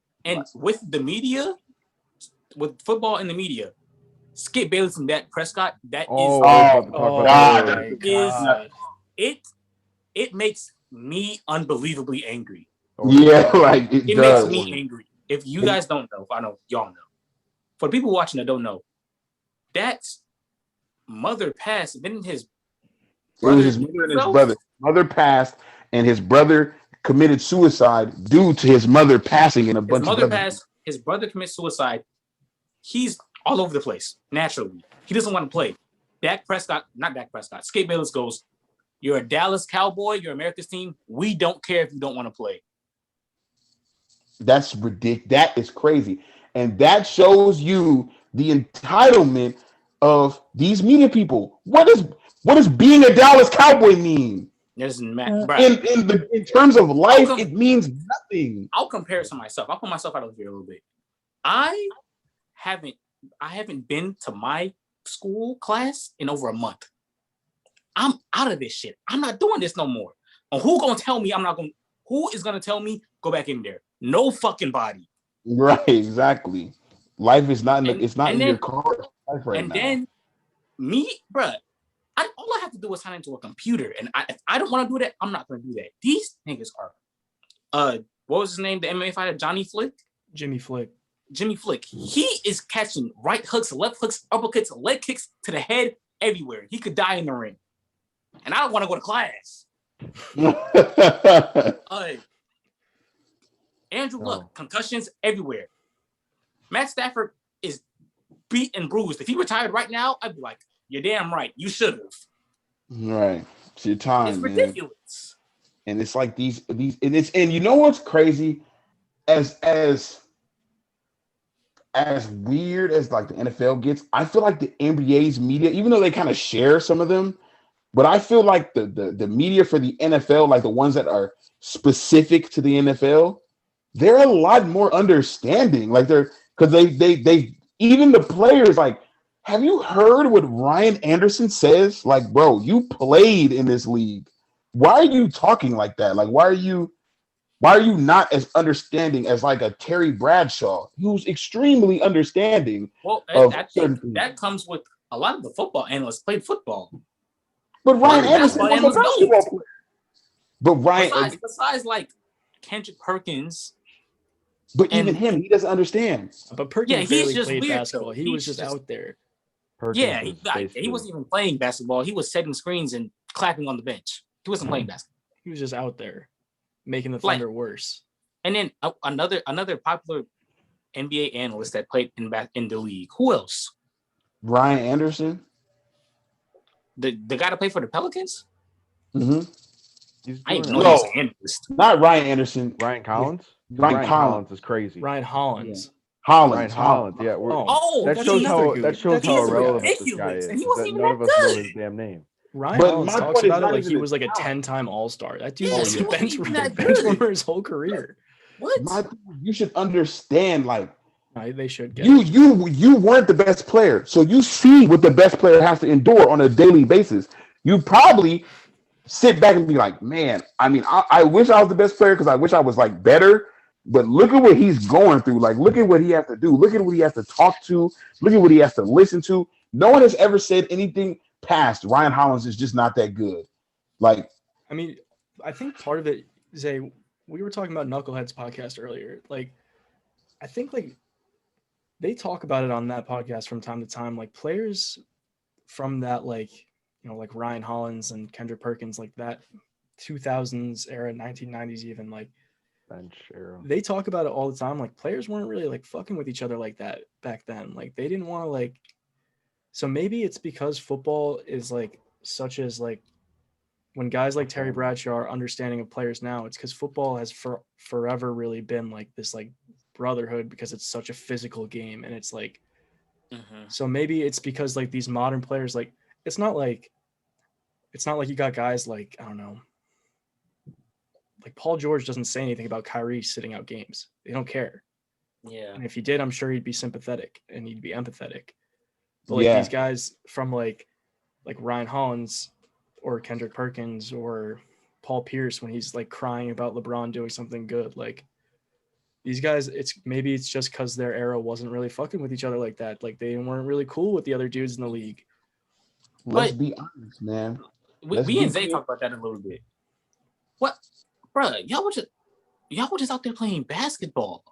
S2: with the media, with football and the media, Skip Bayless and Dak Prescott, it makes me unbelievably angry.
S1: Yeah, like
S2: it makes me angry. If you guys don't know, I know y'all know. For the people watching that don't know, Dak's mother passed, and then his brother.
S1: It was his mother and his brother. Mother passed, and his brother committed suicide due to his mother passing in a bunch of
S2: His mother passed. His brother commits suicide. He's all over the place, naturally. He doesn't want to play. Skip Bayless goes, you're a Dallas Cowboy, you're America's team. We don't care if you don't want to play.
S1: That's ridiculous. That is crazy. And that shows you the entitlement of these media people. What does being a Dallas Cowboy mean?
S2: Doesn't matter.
S1: In terms of life, it means nothing.
S2: I'll compare it to myself. I'll put myself out of here a little bit. I haven't been to my school class in over a month. I'm out of this shit. I'm not doing this no more. And who is gonna tell me go back in there? No fucking body.
S1: Right, exactly. Life is not in your car right now.
S2: Then me, bruh, all I have to do is sign into a computer. And if I don't want to do that, I'm not gonna do that. These niggas are what was his name? The MMA fighter, Jimmy Flick. He is catching right hooks, left hooks, uppercuts, leg kicks to the head everywhere. He could die in the ring. And I don't want to go to class. Andrew Luck, concussions everywhere. Matt Stafford is beat and bruised. If he retired right now, I'd be like, you're damn right. You should have.
S1: Right. It's your time,
S2: It's ridiculous.
S1: Man. And it's like these and you know what's crazy? As weird as like the NFL gets, I feel like the NBA's media, even though they kind of share some of them, but I feel like the media for the NFL, like the ones that are specific to the NFL, they're a lot more understanding. Like because they even the players, like, have you heard what Ryan Anderson says? Like, bro, you played in this league. Why are you talking like that? Like, why are you not as understanding as like a Terry Bradshaw, who's extremely understanding?
S2: Well, I think that comes with a lot of the football analysts played football.
S1: But Ryan Anderson was a basketball player. But Ryan,
S2: besides like Kendrick Perkins.
S1: But even him, he doesn't understand.
S3: But Perkins barely played basketball. He was just out there.
S2: Perkins he wasn't even playing basketball. He was setting screens and clapping on the bench. He wasn't playing basketball.
S3: He was just out there, making the Thunder worse.
S2: And then another popular NBA analyst that played in the league. Who else?
S1: Ryan Anderson.
S2: The guy that played for the Pelicans?
S1: Mm-hmm.
S2: I didn't know he was an analyst.
S1: Not Ryan Anderson.
S4: Ryan Collins?
S1: Ryan
S4: Collins is crazy.
S3: Ryan Hollins.
S1: Yeah.
S4: Ryan Hollins. Yeah. That shows how irrelevant this guy is.
S2: And he wasn't even
S4: none of us know his damn name.
S3: Ryan Hollins talks about it like he was like a 10-time All-Star. That dude was a bench warmer his whole career.
S2: What?
S1: You should understand, like,
S3: they should get
S1: you weren't the best player, so you see what the best player has to endure on a daily basis. You probably sit back and be like, man, I mean, I wish I was the best player because I wish I was like better. But look at what he's going through. Like, look at what he has to do. Look at what he has to talk to. Look at what he has to listen to. No one has ever said anything past Ryan Hollins is just not that good. Like,
S3: I mean, I think part of it, Zay, we were talking about Knuckleheads podcast earlier. Like, I think like they talk about it on that podcast from time to time. Like players from that, like, you know, like Ryan Hollins and Kendrick Perkins, like that 2000s era, 1990s even, like,
S4: bench era.
S3: They talk about it all the time. Like players weren't really like fucking with each other like that back then. Like they didn't want to like. So maybe it's because football is like such as like when guys like Terry Bradshaw are understanding of players now. It's because football has forever really been like this like brotherhood because it's such a physical game and it's like. So maybe it's because like these modern players, like it's not like you got guys like, I don't know. Like Paul George doesn't say anything about Kyrie sitting out games. They don't care.
S2: Yeah.
S3: And if he did, I'm sure he'd be sympathetic and he'd be empathetic. But like these guys from like Ryan Hollins or Kendrick Perkins or Paul Pierce when he's like crying about LeBron doing something good, like these guys, it's just because their era wasn't really fucking with each other like that. Like they weren't really cool with the other dudes in the league.
S1: Let's be honest, man.
S2: We and Zay talked about that a little bit. What? Bruh, y'all were just out there playing basketball.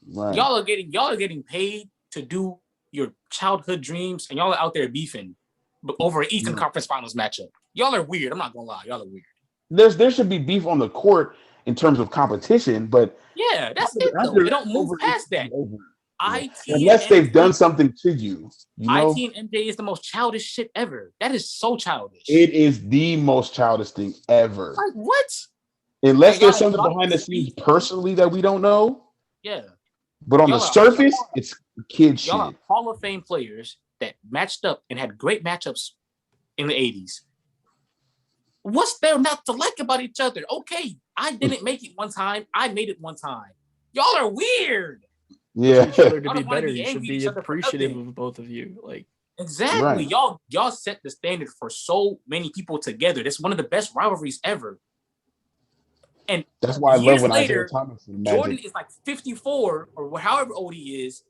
S1: Right.
S2: Y'all are getting paid to do your childhood dreams, and y'all are out there beefing over an Eastern Conference Finals matchup. Y'all are weird. I'm not gonna lie. Y'all are weird.
S1: There should be beef on the court in terms of competition, but
S2: yeah, that's it. Though. They don't move past that.
S1: Unless they've done something to you. know?
S2: IT and MJ is the most childish shit ever. That is so childish.
S1: It is the most childish thing ever.
S2: Like what?
S1: Unless there's something behind the scenes personally that we don't know.
S2: Yeah.
S1: But on the surface, it's kid shit.
S2: Y'all are Hall of Fame players that matched up and had great matchups in the 80s. What's there not to like about each other? Okay, I didn't make it one time. I made it one time. Y'all are weird.
S1: Yeah.
S3: Each other to be better, you should be appreciative of both of you. Like
S2: exactly. Right. Y'all set the standard for so many people together. That's one of the best rivalries ever. And
S1: that's why I love when
S2: later,
S1: Isaiah Thomas and
S2: Jordan is like 54 or however old he is.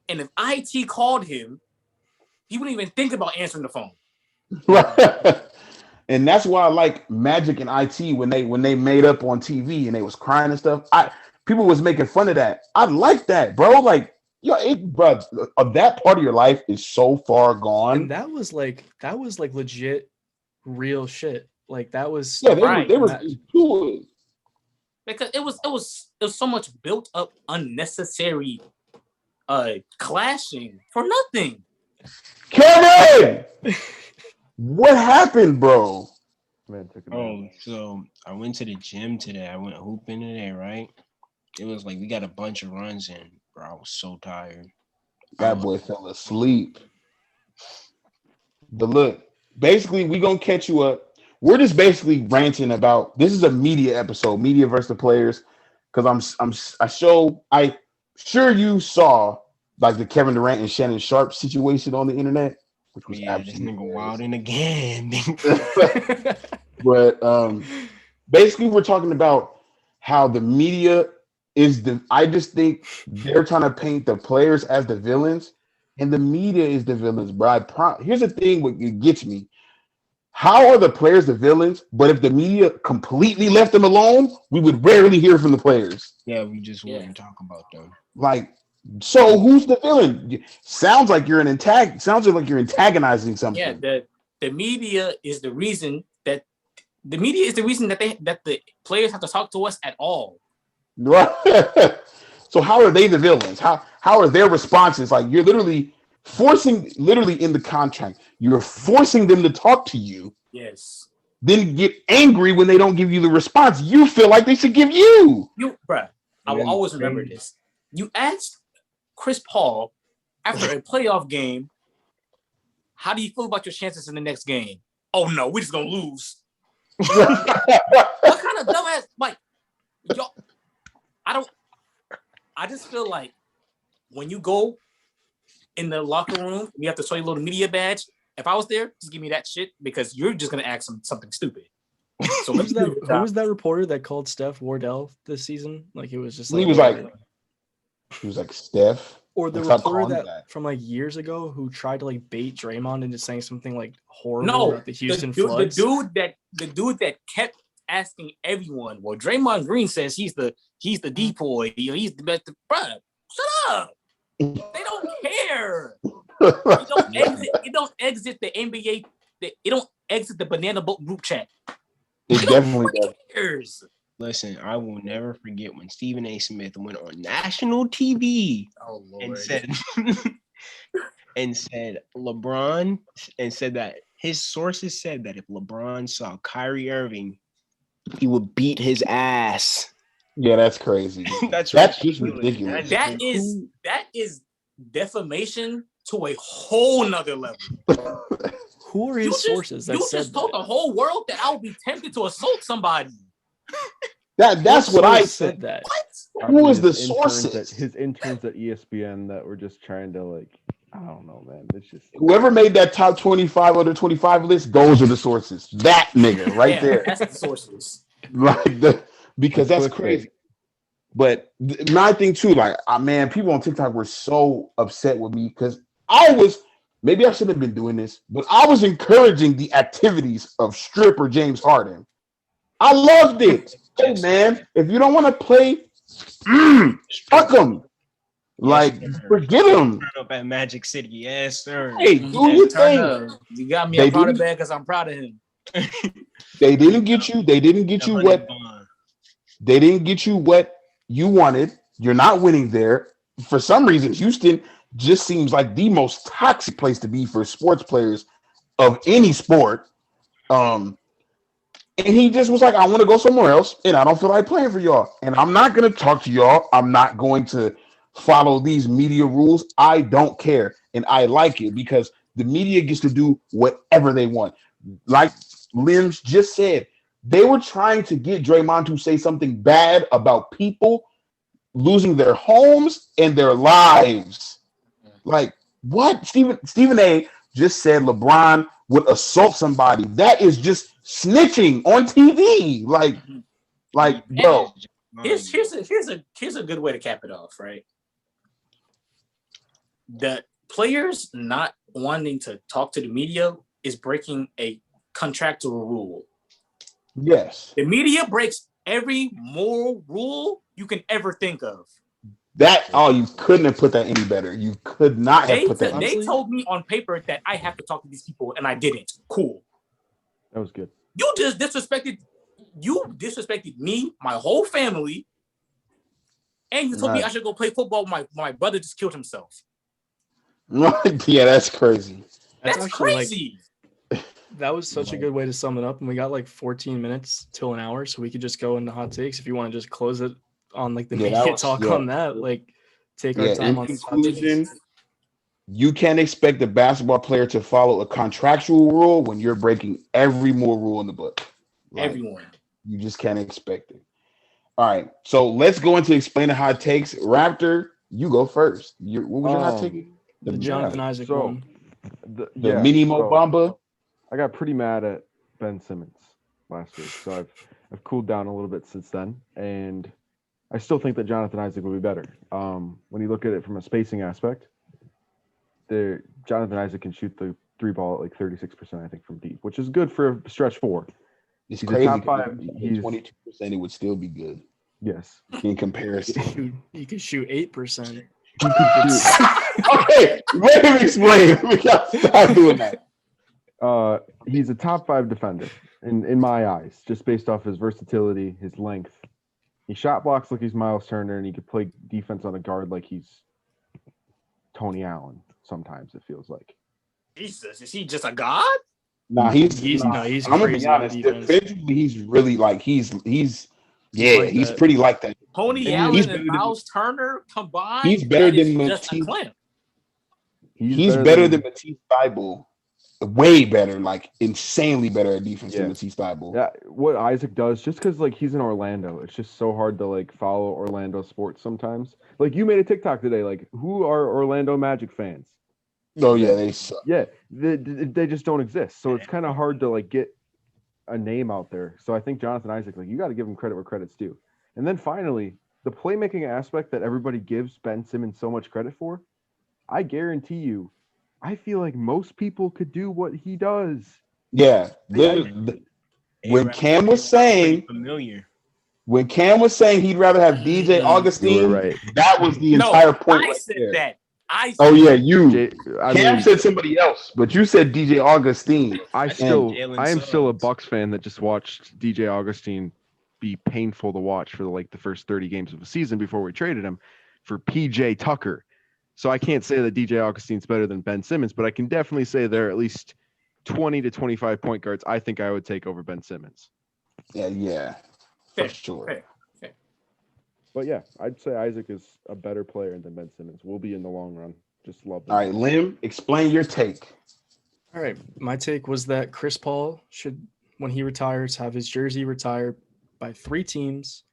S2: And if IT called him, he wouldn't even think about answering the phone.
S1: Right. And that's why I like Magic and IT when they made up on TV and they was crying and stuff. People was making fun of that. I like that, bro. Like bro, that part of your life is so far gone.
S3: And that was like legit, real shit. Like that was
S1: they were to it
S2: because it was so much built up unnecessary clashing for nothing.
S1: Kevin, what happened, bro?
S4: Man,
S5: so I went to the gym today. I went hooping today, right? It was like we got a bunch of runs in, bro. I was so tired.
S1: That boy fell asleep. But look, basically, we gonna catch you up. We're just basically ranting about this is a media episode, media versus the players. Because I'm sure you saw like the Kevin Durant and Shannon Sharp situation on the internet, which was absolutely
S5: this nigga wilding again.
S1: But basically, we're talking about how the media is I just think they're trying to paint the players as the villains, and the media is the villains, bro. Here's the thing: what gets me. How are the players the villains? But if the media completely left them alone, we would rarely hear from the players.
S5: Yeah, we just wouldn't talk about them.
S1: Like, so who's the villain? Sounds like you're antagonizing something.
S2: Yeah, the media is the reason that the players have to talk to us at all.
S1: Right. So how are they the villains? How are their responses? Like you're literally in the contract, you're forcing them to talk to you.
S2: Yes.
S1: Then get angry when they don't give you the response you feel like they should give you.
S2: Bruh, I will always remember this. You asked Chris Paul after a playoff game, how do you feel about your chances in the next game? Oh no, we're just gonna lose. What kind of dumbass yo? I just feel like when you go in the locker room, you have to show your little media badge. If I was there, just give me that shit because you're just gonna ask something stupid. So
S3: who was that reporter that called Steph Wardell this season? Like it was just like
S1: he was like Steph.
S3: Or the reporter that from like years ago who tried to like bait Draymond into saying something like horrible about the Houston Floods.
S2: The dude that kept asking everyone. Well, Draymond Green says he's the decoy. He's the best. Bruh, shut up. They don't care. It don't exit the NBA. It don't exit the banana boat group chat.
S1: It definitely
S2: cares.
S5: Listen, I will never forget when Stephen A. Smith went on national TV and said LeBron and said that his sources said that if LeBron saw Kyrie Irving, he would beat his ass.
S1: Yeah, that's crazy.
S5: That's
S1: just ridiculous.
S2: That is defamation to a whole nother level.
S3: Who are his sources?
S2: You just told the whole world that I would be tempted to assault somebody.
S1: That's what I said.
S3: That.
S2: What?
S1: Who is the sources?
S4: His interns at ESPN that were just trying to I don't know, man. It's just
S1: whoever made that top 25 under 25 list. Those are the sources. That nigga right there.
S2: That's the sources.
S1: Because that's crazy. But my thing too, man, people on TikTok were so upset with me because maybe I shouldn't have been doing this, but I was encouraging the activities of stripper James Harden. I loved it. Hey, man, if you don't want to play, fuck him. Forget him.
S5: Turn up at Magic City, yes, sir.
S1: Hey, do your thing.
S2: You got me a Prada bag because I'm proud of him.
S1: They didn't get you. They didn't get you what. They didn't get you what you wanted. You're not winning there. For some reason, Houston just seems like the most toxic place to be for sports players of any sport. And he just was like, I want to go somewhere else, and I don't feel like playing for y'all. And I'm not going to talk to y'all. I'm not going to follow these media rules. I don't care. And I like it because the media gets to do whatever they want. Like Limbs just said, they were trying to get Draymond to say something bad about people losing their homes and their lives. Like, what? Stephen A. just said LeBron would assault somebody. That is just snitching on TV. Like, bro.
S2: Here's a good way to cap it off, right? The players not wanting to talk to the media is breaking a contractual rule.
S1: Yes.
S2: The media breaks every moral rule you can ever think of.
S1: You couldn't have put that any better. You could not have put that.
S2: They told me on paper that I have to talk to these people, and I didn't. Cool.
S4: That was good.
S2: You just disrespected me, my whole family, and you told me I should go play football. My brother just killed himself.
S1: Yeah, that's crazy.
S2: That's crazy.
S3: That was such a good way to sum it up. And we got like 14 minutes till an hour, so we could just go into hot takes if you want to just close it on like the media talk on that. Like take our time on
S1: conclusion. You can't expect a basketball player to follow a contractual rule when you're breaking every more rule in the book.
S2: Everyone.
S1: You just can't expect it. All right. So let's go into explain the hot takes. Raptor, you go first. What was your hot take?
S3: The Jonathan Isaac one.
S1: The mini Mo Bamba.
S4: I got pretty mad at Ben Simmons last week, so I've cooled down a little bit since then, and I still think that Jonathan Isaac will be better. When you look at it from a spacing aspect, Jonathan Isaac can shoot the three ball at like 36%, I think, from deep, which is good for a stretch four.
S1: It's crazy. Top 5. He's 22%. It would still be good.
S4: Yes,
S1: in comparison,
S3: you could shoot 8%.
S1: Okay, let him explain. We got to stop doing that.
S4: He's a top 5 defender in my eyes, just based off his versatility, his length. He shot blocks like he's Miles Turner, and he could play defense on a guard like he's Tony Allen. Sometimes it feels like.
S2: Jesus, is he just a god?
S1: Nah, he's
S3: I'm
S1: gonna be honest. Defensively, he's really like he's pretty like that.
S2: Tony Allen and Miles Turner combined.
S1: He's better than Matisse. He's better than Matisse Thybulle. Way better, like insanely better at defense than Matisse Thybulle.
S4: Yeah, what Isaac does, just because like he's in Orlando, it's just so hard to like follow Orlando sports sometimes. Like you made a TikTok today, like who are Orlando Magic fans?
S1: Oh yeah, they suck.
S4: Yeah, they just don't exist. So it's kind of hard to like get a name out there. So I think Jonathan Isaac, like you got to give him credit where credit's due. And then finally, the playmaking aspect that everybody gives Ben Simmons so much credit for, I guarantee you, I feel like most people could do what he does.
S1: Yeah. When Cam was saying he'd rather have DJ Augustine,
S4: right.
S1: That was the entire point.
S2: I said that.
S1: Cam said somebody else, but you said DJ Augustine.
S4: I am still a Bucks fan that just watched DJ Augustine be painful to watch for like the first 30 games of the season before we traded him for PJ Tucker. So I can't say that DJ Augustine's better than Ben Simmons, but I can definitely say there are at least 20 to 25 point guards I think I would take over Ben Simmons.
S1: Yeah. For sure.
S2: Fair.
S4: But yeah, I'd say Isaac is a better player than Ben Simmons. Will be in the long run. Just love that.
S1: All right, Lim, explain your take.
S3: All right. My take was that Chris Paul should, when he retires, have his jersey retired by 3 teams: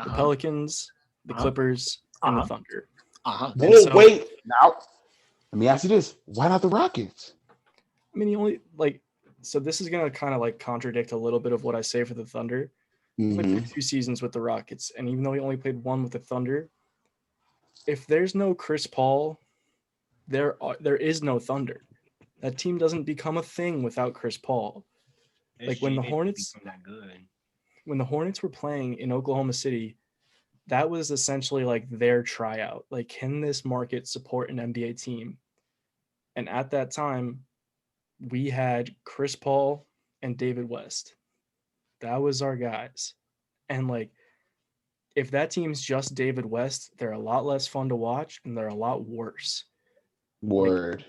S3: the Pelicans, the Clippers, and the Thunder.
S1: Wait. Now, let me ask you this. Why not the Rockets?
S3: I mean, he only so this is going to kind of like contradict a little bit of what I say for the Thunder. He played 2 seasons with the Rockets, and even though he only played 1 with the Thunder, if there's no Chris Paul, there is no Thunder. That team doesn't become a thing without Chris Paul. Like when the Hornets were playing in Oklahoma City, that was essentially like their tryout. Like, can this market support an NBA team? And at that time, we had Chris Paul and David West. That was our guys. And like, if that team's just David West, they're a lot less fun to watch and they're a lot worse.
S1: Word.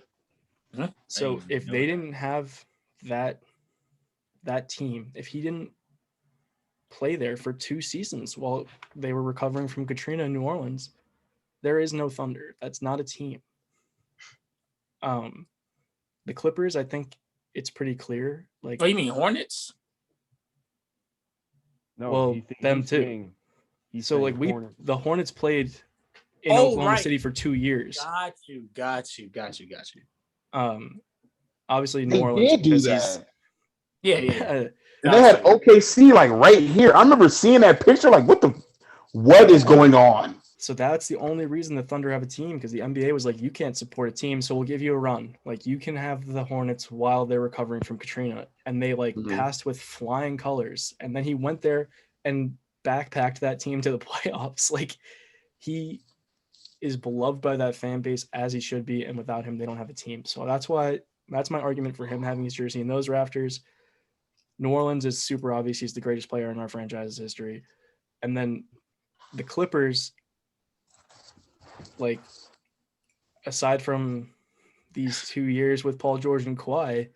S3: So if they didn't have that team, if he didn't play there for 2 seasons while they were recovering from Katrina in New Orleans, there is no Thunder. That's not a team. The Clippers, I think it's pretty clear. Like,
S2: you mean Hornets?
S4: No,
S3: well, them too. So like the Hornets played in Oklahoma City for 2 years.
S2: Got you.
S3: Obviously New Orleans
S1: did do that.
S2: Yeah.
S1: And they had OKC like right here. I remember seeing that picture. Like, what is going on?
S3: So that's the only reason the Thunder have a team, because the NBA was like, you can't support a team, so we'll give you a run. Like, you can have the Hornets while they're recovering from Katrina. And they passed with flying colors. And then he went there and backpacked that team to the playoffs. Like, he is beloved by that fan base as he should be, and without him, they don't have a team. So that's my argument for him having his jersey in those rafters. New Orleans is super obvious. He's the greatest player in our franchise's history. And then the Clippers, like, aside from these 2 years with Paul George and Kawhi,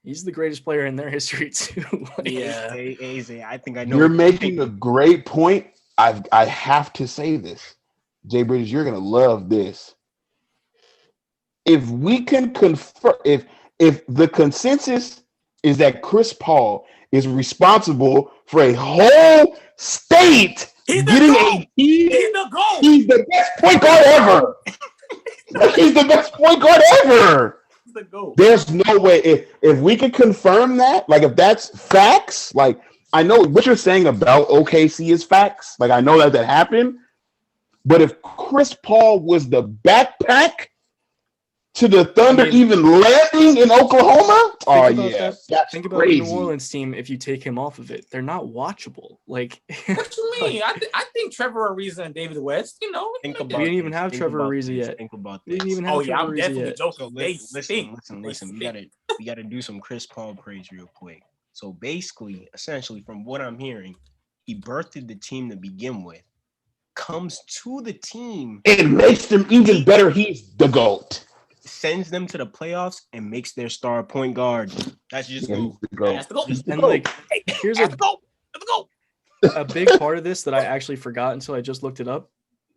S3: he's the greatest player in their history too.
S5: Yeah, I think I know.
S1: You're making a great point. I have to say this, Jay Bridges. You're gonna love this. If we can confirm, if the consensus is that Chris Paul is responsible for a whole state getting a team, he's the best point guard ever. He's the best point guard ever. There's no way if we could confirm that, like if that's facts, like I know what you're saying about OKC is facts. Like I know that happened, but if Chris Paul was the backpack to the Thunder, even landing in Oklahoma,
S3: think about the New Orleans team. If you take him off of it, they're not watchable. Like,
S2: what you mean? I think Trevor Ariza and David West. You know,
S3: we didn't even have Trevor Ariza yet.
S5: Think about
S3: this. We didn't even have Trevor
S2: I'm definitely
S3: yet.
S2: joking.
S5: Listen. We gotta do some Chris Paul praise real quick. So basically, essentially, from what I'm hearing, he birthed the team to begin with. Comes to the team,
S1: it makes them even better. He's the GOAT.
S5: Sends them to the playoffs and makes their star point guard. That's just
S2: That's the goal.
S3: And like, here's a big part of this that I actually forgot until I just looked it up.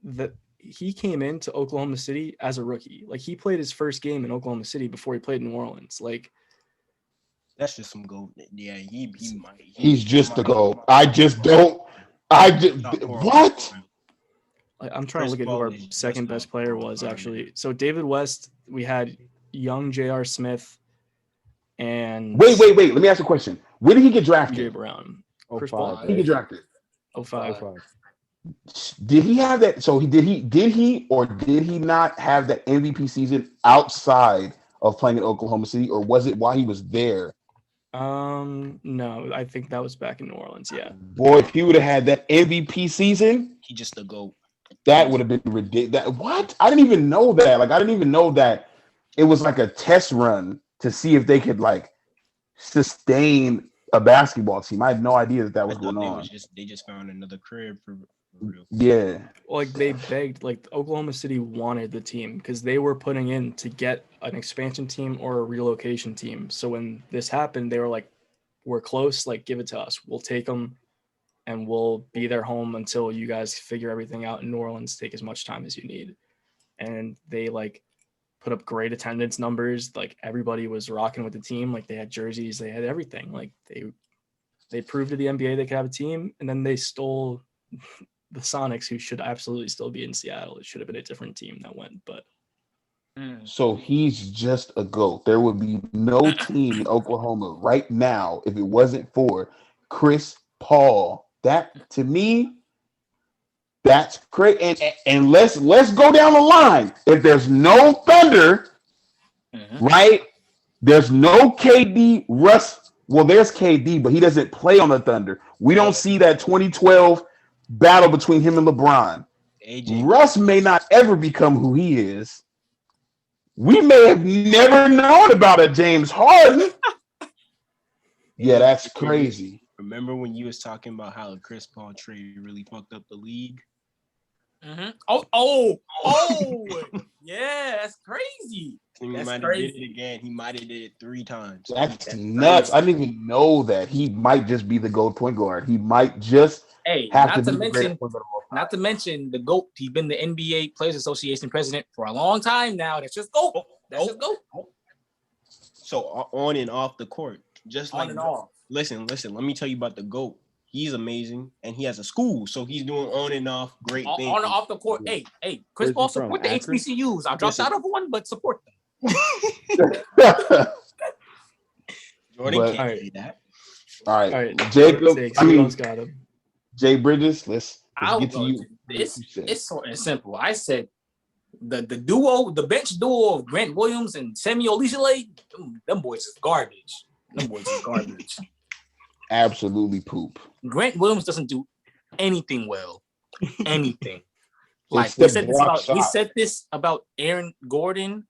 S3: That he came into Oklahoma City as a rookie. Like he played his first game in Oklahoma City before he played in New Orleans. Like
S5: that's just some goal. Yeah,
S1: he's just the GOAT. What?
S3: I'm trying to look at who our second best player was, actually. So David West, we had young J.R. Smith, and
S1: wait. Let me ask you a question. When did he get drafted?
S3: Jay Brown. Chris
S4: Paul.
S1: He get drafted.
S3: 05.
S1: Did he have that? So did he or did he not have that MVP season outside of playing in Oklahoma City, or was it while he was there?
S3: No, I think that was back in New Orleans. Yeah.
S1: Boy, if he would have had that MVP season,
S5: he just the GOAT.
S1: That would have been ridiculous. What? I didn't even know that. Like, I didn't even know that it was like a test run to see if they could like sustain a basketball team. I had no idea that was going on.
S5: They just found another career for real.
S1: Yeah.
S3: Like they begged, like Oklahoma City wanted the team because they were putting in to get an expansion team or a relocation team. So when this happened, they were like, "We're close. Like, give it to us. We'll take them." And we'll be their home until you guys figure everything out in New Orleans. Take as much time as you need. And they like put up great attendance numbers. Like everybody was rocking with the team. Like they had jerseys, they had everything. Like they proved to the NBA they could have a team. And then they stole the Sonics, who should absolutely still be in Seattle. It should have been a different team that went, but.
S1: So he's just a GOAT. There would be no team in Oklahoma right now if it wasn't for Chris Paul. That to me, that's great. And let's go down the line. If there's no Thunder, right? There's no KD. Russ. Well, there's KD, but he doesn't play on the Thunder. We don't see that 2012 battle between him and LeBron. Russ may not ever become who he is. We may have never known about a James Harden. Yeah, that's crazy.
S5: Remember when you was talking about how the Chris Paul trade really fucked up the league?
S2: Mm-hmm. Yeah, that's crazy.
S5: He might have did it again. He might have did it 3 times.
S1: That's nuts. Crazy. I didn't even know that. He might just be the GOAT point guard. He might just have
S2: not to mention the GOAT. He's been the NBA Players Association president for a long time now. That's just GOAT. That's just GOAT.
S5: So on and off the court, just
S2: on
S5: like
S2: and off.
S5: Listen. Let me tell you about the GOAT. He's amazing, and he has a school, so he's doing on and off great things.
S2: On and off the court. Hey, Chris Paul, support the HBCUs. I dropped out of one, but support them.
S5: Jordan can't say that.
S1: All right. Jacob,
S3: got him.
S1: Jay Bridges, let's get to you.
S2: It's sort of simple. I said the bench duo of Grant Williams and Semi Ojeleye, them boys is garbage. Absolutely poop. Grant Williams doesn't do anything well. Anything. Like we said this about Aaron Gordon,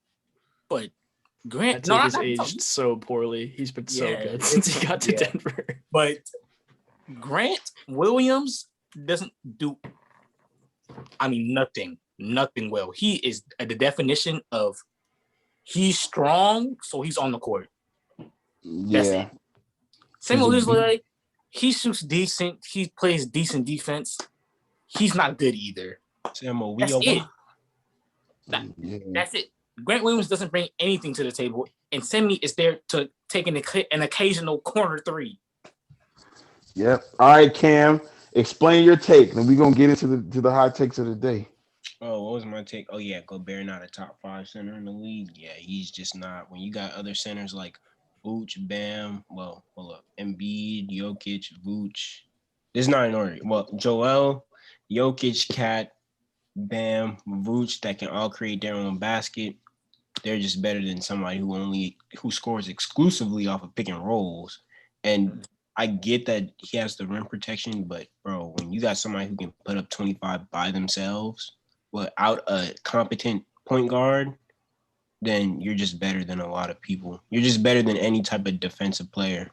S2: but Grant
S3: has aged so poorly. He's been so good since he got to Denver.
S2: But Grant Williams doesn't do nothing well. He is the definition of he's strong, so he's on the court. That's it. Same with Lillard. He shoots decent. He plays decent defense. He's not good either. That's it. That's it. Grant Williams doesn't bring anything to the table, and Semi is there to take an occasional corner three.
S1: Yep. All right, Cam, explain your take, and we're gonna get into the hot takes of the day.
S5: Oh, what was my take? Oh yeah, Gobert not a top 5 center in the league. Yeah, he's just not. When you got other centers like Vooch, Bam, well, hold up, Embiid, Jokic, Vooch. This is not in order. Well, Joel, Jokic, Cat, Bam, Vooch that can all create their own basket. They're just better than somebody who scores exclusively off of pick and rolls. And I get that he has the rim protection, but bro, when you got somebody who can put up 25 by themselves without a competent point guard, then you're just better than a lot of people. You're just better than any type of defensive player.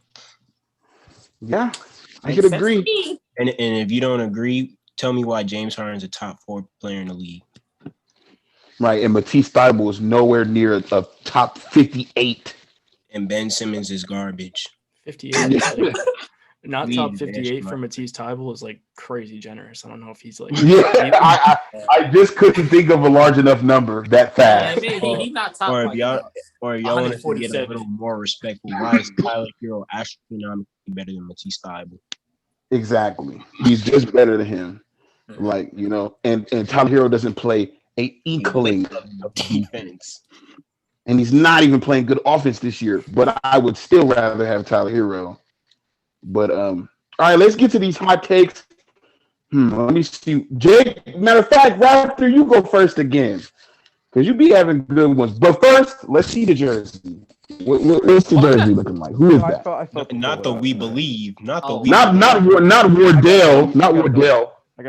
S1: Yeah, I could agree.
S5: And if you don't agree, tell me why James Harden's a top 4 player in the league.
S1: Right, and Matisse Thybulle is nowhere near a top 58.
S5: And Ben Simmons is garbage.
S3: 58 is like, not top 58 for Matisse Thybulle is like crazy generous. I don't know if he's like.
S1: Yeah, I just couldn't think of a large enough number that fast.
S2: He's not top.
S5: Or if y'all want to get a little more respectful, why is Tyler Hero astronomically better than Matisse Thybulle?
S1: Exactly, he's just better than him. Like, you know, and Tyler Hero doesn't play a inkling of defense. And he's not even playing good offense this year. But I would still rather have Tyler Hero. But all right, let's get to these hot takes. Let me see. Jake, matter of fact, Raptor, you go first again. Because you be having good ones. But first, let's see the jersey. What's the jersey looking like? Who is that?
S5: Not the We Believe. Not
S1: Wardell. Not Wardell.
S2: I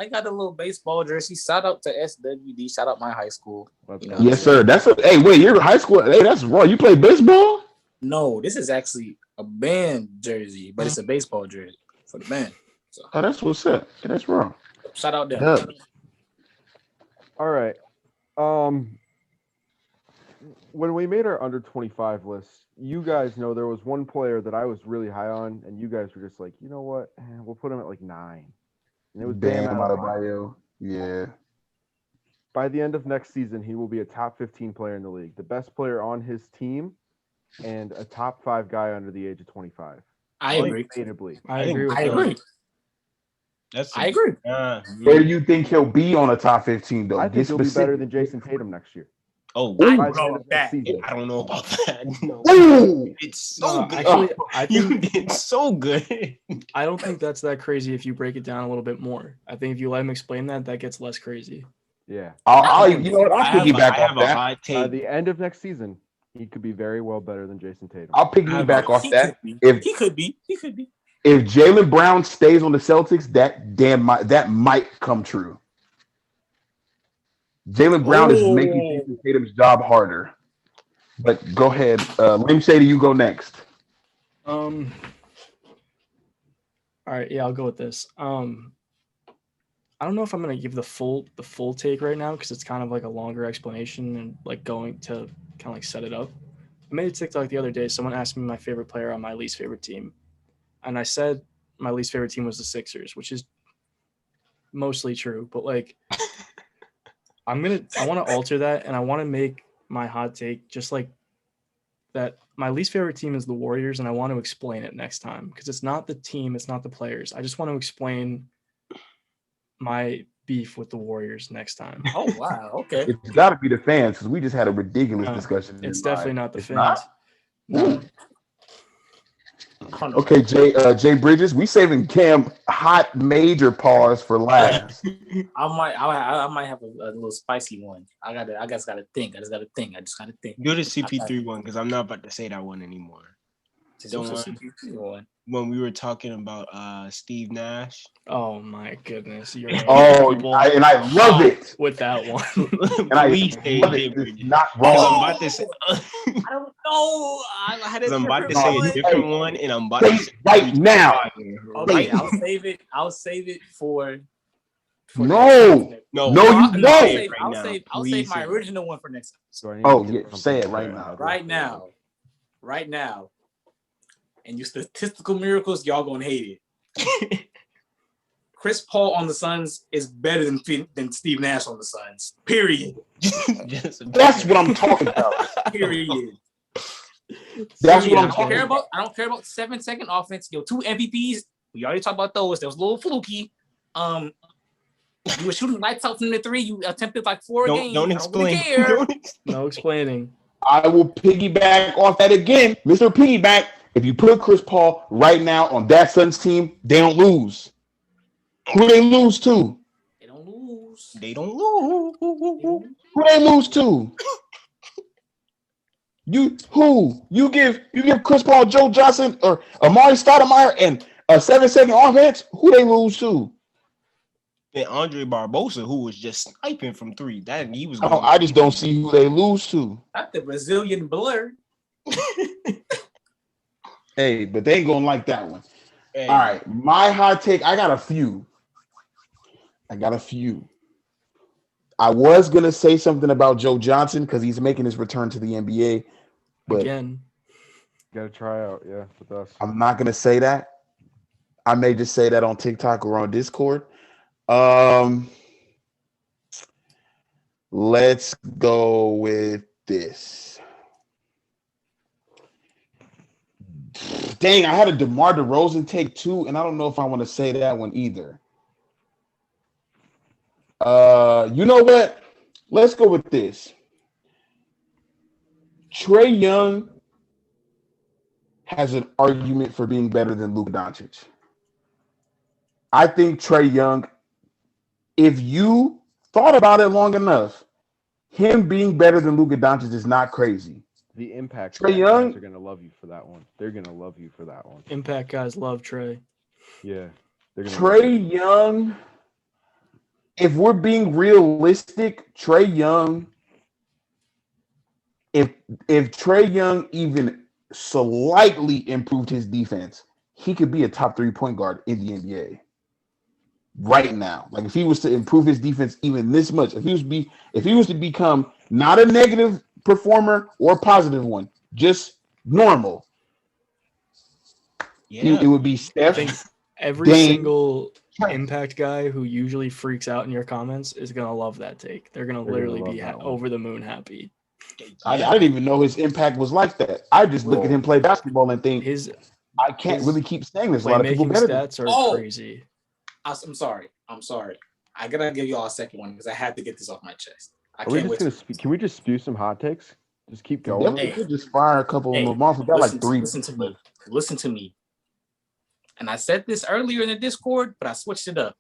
S2: got a little baseball jersey. Shout out to SWD. Shout out my high school.
S1: You know, yes, sir. Hey, wait, you're high school. Hey, that's wrong. You play baseball?
S2: No, this is actually a band jersey, but it's a baseball jersey for the band. So.
S1: Oh, that's what's up. Yeah, that's wrong.
S2: Shout out them.
S4: Yeah. All right. When we made our under 25 list, you guys know there was one player that I was really high on, and you guys were just like, you know what? We'll put him at like 9. And it was Bam Adebayo.
S1: Yeah.
S4: By the end of next season, he will be a top 15 player in the league, the best player on his team, and a top 5 guy under the age of 25.
S2: I agree.
S3: I agree.
S2: I agree.
S1: Where do you think he'll be on a top 15, though?
S4: I think he'll be better than Jason Tatum next year.
S5: Oh,
S2: I don't know about that.
S5: I don't know about that. No. It's so good.
S3: Actually, I think
S5: it's so good.
S3: I don't think that's that crazy if you break it down a little bit more. I think if you let him explain that, that gets less crazy.
S4: Yeah.
S1: I'll piggyback off that.
S4: By the end of next season, he could be very well better than Jason Tatum.
S1: I'll piggyback off that.
S2: He could be.
S1: If Jaylen Brown stays on the Celtics, that might come true. Jaylen Brown is making Jason Tatum's job harder. But go ahead. Lim Shady, you go next.
S3: All right, yeah, I'll go with this. I don't know if I'm gonna give the full take right now because it's kind of like a longer explanation and like going to kind of like set it up. I made a TikTok the other day. Someone asked me my favorite player on my least favorite team, and I said my least favorite team was the Sixers, which is mostly true. But like, I want to alter that, and I want to make my hot take just like that. My least favorite team is the Warriors, and I want to explain it next time because it's not the team, it's not the players. I just want to explain my beef with the Warriors next time.
S2: Oh wow, okay.
S1: It's got to be the fans because we just had a ridiculous discussion.
S3: It's definitely not the fans.
S1: No. Okay, Jay Bridges, we saving Cam hot major pause for last.
S2: I might have a little spicy one. I just gotta think.
S5: Do the CP3 one because I'm not about to say that one anymore.
S2: Don't CP3 one.
S5: when we were talking about Steve Nash.
S3: Oh my goodness! You're
S1: I love it
S3: with that one.
S5: Please say
S1: it's not
S5: because
S1: wrong.
S5: I'm about to say.
S2: I don't know. I had a
S5: I'm about to
S2: different
S5: say
S2: one.
S5: a different one, and I'm about
S1: Say
S5: to
S1: it
S5: say
S1: right now.
S2: Okay, I'll save it. I'll save it for
S1: No,
S2: next.
S5: No,
S1: you
S5: say
S1: don't.
S5: it
S2: I'll save my original one for next episode.
S1: Oh yeah, say it right now.
S2: Right now. And your statistical miracles, y'all gonna hate it. Chris Paul on the Suns is better than Steve Nash on the Suns. Period.
S1: That's what I'm talking about.
S2: Period.
S1: That's what I'm talking about.
S2: I don't care about 7-second offense. Yo, 2 MVPs. We already talked about those. That was a little fluky. You were shooting lights out from the 3. You attempted like 4 games.
S5: Don't explain.
S3: No explaining.
S1: I will piggyback off that again, Mr. Piggyback. If you put Chris Paul right now on that Suns team, they don't lose. Who they lose to?
S2: They don't lose.
S1: Who they lose to? You give Chris Paul, Joe Johnson, or Amari Stoudemire and a 7-second offense? Who they lose to?
S5: And Andre Barbosa, who was just sniping from 3. That he was.
S1: I just don't see who they lose to.
S2: Not the Brazilian blur.
S1: Hey, but they ain't gonna like that one.
S5: Hey.
S1: All right, my hot take. I got a few. I was gonna say something about Joe Johnson because he's making his return to the NBA, but
S3: again,
S4: got to try out, with us.
S1: I'm not gonna say that. I may just say that on TikTok or on Discord. Let's go with this. Dang, I had a DeMar DeRozan take too, and I don't know if I want to say that one either. You know what? Let's go with this. Trae Young has an argument for being better than Luka Doncic. I think Trae Young, if you thought about it long enough, him being better than Luka Doncic is not crazy.
S4: The impact
S1: Trae Young
S4: guys are gonna love you for that one. They're gonna love you for that one.
S3: Impact guys love Trae.
S4: Yeah,
S1: Trae Young. If we're being realistic, Trae Young. If Trae Young even slightly improved his defense, he could be a top 3 point guard in the NBA right now. Like if he was to improve his defense even this much, if he was to become not a negative performer or a positive one, just normal.
S5: Yeah.
S1: It would be Steph.
S3: I think every single impact guy who usually freaks out in your comments is going to love that take. They're going to literally be over the moon happy.
S1: I didn't even know his impact was like that. I just look at him play basketball and think I can't really keep saying this. A lot of people better
S3: stats are crazy.
S2: I'm sorry. I gotta give you all a second one because I had to get this off my chest.
S4: Can we just spew some hot takes? Just keep going.
S1: We could just fire a couple of them off. We got like 3.
S2: Listen to me. And I said this earlier in the Discord, but I switched it up.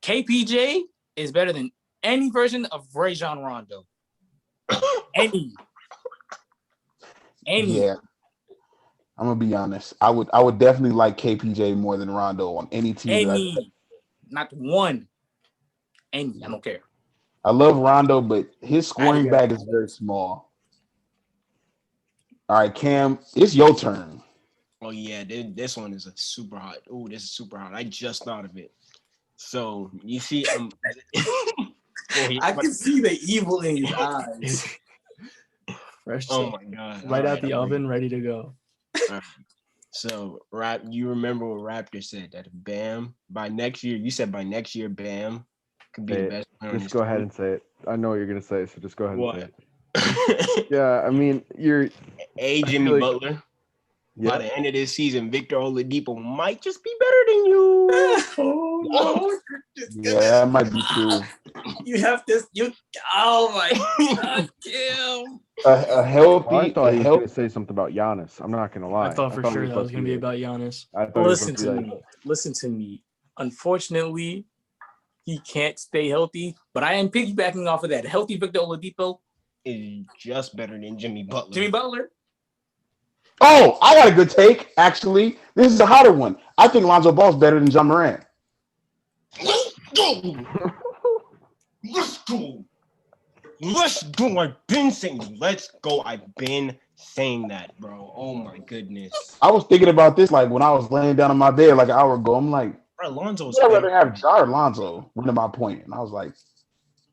S2: KPJ is better than any version of Rajon Rondo. Any.
S1: Yeah. I'm gonna be honest. I would definitely like KPJ more than Rondo on any team.
S2: Not one. Any. I don't care.
S1: I love Rondo, but his scoring bag is very small. All right, Cam, it's your turn.
S5: Oh yeah, this one is a super hot. Oh, this is super hot. I just thought of it. So you see,
S2: I can see the evil in his eyes.
S3: Fresh.
S5: Oh my god!
S3: Right out the oven, ready to go.
S5: So, you remember what Raptor said that Bam by next year? You said by next year, Bam could be the best player.
S4: Just go ahead and say it. I know what you're gonna say, so just go ahead and say
S5: it.
S4: Yeah, I mean,
S5: Jimmy Butler. Yeah. By the end of this season, Victor Oladipo might just be better than you.
S2: Oh no!
S1: Yeah, that might be true.
S2: You have to. Oh my god, Kim.
S1: A healthy.
S4: I thought he was going to say something about Giannis. I'm not going to lie.
S3: I thought for sure that was going to be about Giannis.
S2: Listen to me. Unfortunately, he can't stay healthy. But I am piggybacking off of that. Healthy Victor Oladipo
S5: is just better than Jimmy Butler.
S2: Jimmy Butler.
S1: Oh, I got a good take. Actually, this is a hotter one. I think Lonzo Ball's better than John Morant.
S5: Let's go. Let's go. Let's go. I've been saying let's go. I've been saying that, bro. Oh my goodness.
S1: I was thinking about this like when I was laying down in my bed like an hour ago. I'm like,
S5: Bro, Lonzo's
S1: I'd rather have Ja or Lonzo running my point. And I was like,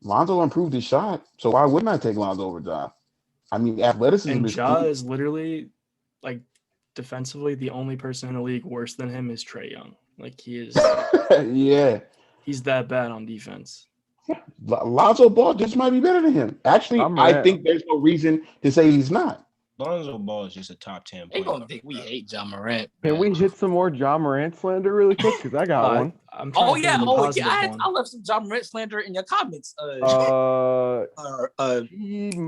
S1: Lonzo improved his shot, so why wouldn't I take Lonzo over Ja? I mean, athleticism
S3: And
S1: is
S3: Ja
S1: cool.
S3: is literally like defensively the only person in the league worse than him is Trae Young. Like he is.
S1: Yeah.
S3: He's that bad on defense.
S1: Lonzo Ball just might be better than him. Actually, I think there's no reason to say he's not.
S5: Lonzo Ball is just a top 10
S2: They
S5: player.
S2: gonna think we hate John Morant.
S4: Can we hit some more John Morant slander really quick? Because I got one.
S2: Oh yeah. I left some John Morant slander in your comments.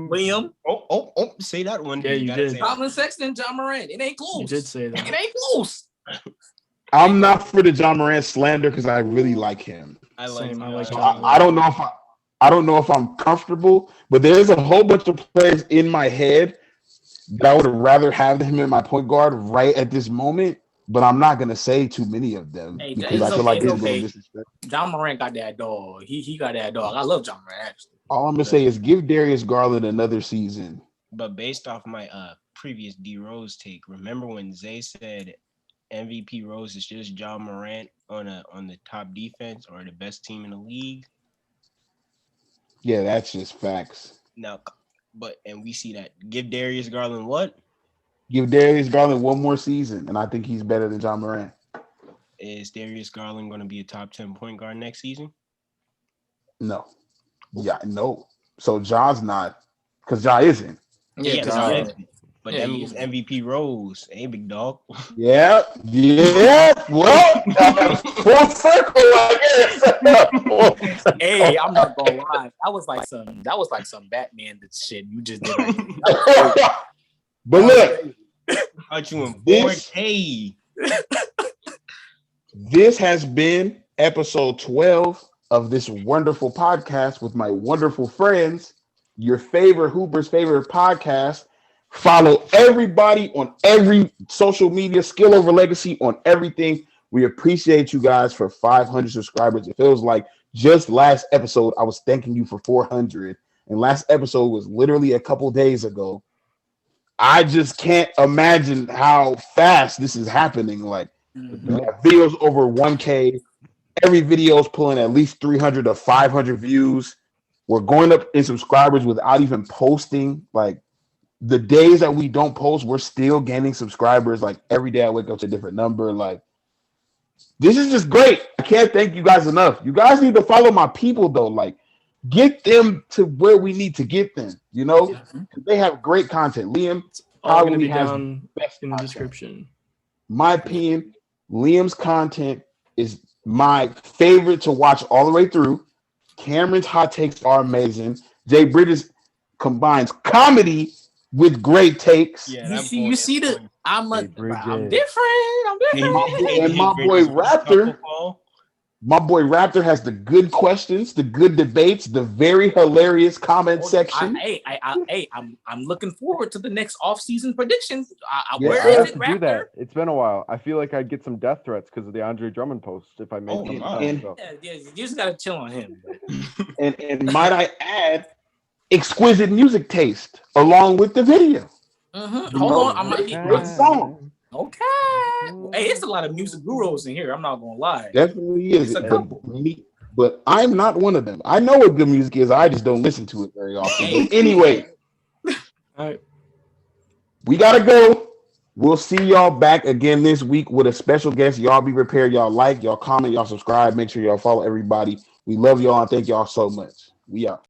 S2: William.
S5: Oh, say that one.
S3: Yeah, you did.
S2: Colin Sexton, John Morant. It ain't close.
S3: You did say that.
S2: It ain't close.
S1: I'm not for the John Morant slander because I really like him.
S5: I like
S1: So I don't know if I don't know if I'm comfortable, but there's a whole bunch of players in my head that I would rather have him in my point guard right at this moment. But I'm not gonna say too many of them because I feel like it's gonna disrespect.
S2: John Morant got that dog. He got that dog. I love John Morant actually.
S1: All I'm gonna say is give Darius Garland another season.
S5: But based off my previous D Rose take, remember when Zay said MVP Rose is just John Morant on the top defense or the best team in the league?
S1: Yeah, that's just facts.
S5: Now, and we see that. Give Darius Garland what?
S1: Give Darius Garland one more season, and I think he's better than John Morant.
S5: Is Darius Garland going to be a top 10 point guard next season?
S1: No. Yeah, no. So John's not, because Ja isn't.
S5: Yeah, but that means MVP Rose, hey big dog.
S1: Yeah. Well, full circle, I guess.
S2: Hey, I'm not gonna lie. That was like some Batman shit you just did.
S1: But look,
S5: thought you in 4K.
S1: This has been episode 12 of this wonderful podcast with my wonderful friends. Your favorite Hooper's favorite podcast. Follow everybody on every social media, Skill Over Legacy on everything. We appreciate you guys for 500 subscribers. It feels like just last episode, I was thanking you for 400. And last episode was literally a couple days ago. I just can't imagine how fast this is happening. Like, we got videos over 1K. Every video is pulling at least 300 to 500 views. We're going up in subscribers without even posting. Like, the days that we don't post, we're still gaining subscribers. Like, every day I wake up to a different number. Like, this is just great. I can't thank you guys enough. You guys need to follow my people, though. Like, get them to where we need to get them. You know, they have great content. Liam
S3: probably has down in the description.
S1: My opinion, Liam's content is my favorite to watch all the way through. Cameron's hot takes are amazing. Jay Bridges combines comedy with great takes.
S5: Yeah,
S2: you see I'm different.
S1: And my boy Raptor. My boy Raptor has the good questions, the good debates, the very hilarious comment section.
S2: I'm looking forward to the next off-season predictions.
S4: Where is it, Raptor? Do that. It's been a while. I feel like I'd get some death threats because of the Andre Drummond post if I made
S2: you just gotta chill on him.
S1: and might I add, exquisite music taste along with the video.
S2: Hold on, I might get good song. Okay. Hey, it's a lot of music gurus in here. I'm not gonna lie.
S1: Definitely is. But I'm not one of them. I know what good music is. I just don't listen to it very often. But anyway,
S3: all right.
S1: We gotta go. We'll see y'all back again this week with a special guest. Y'all be prepared. Y'all like, y'all comment, y'all subscribe. Make sure y'all follow everybody. We love y'all and thank y'all so much. We out.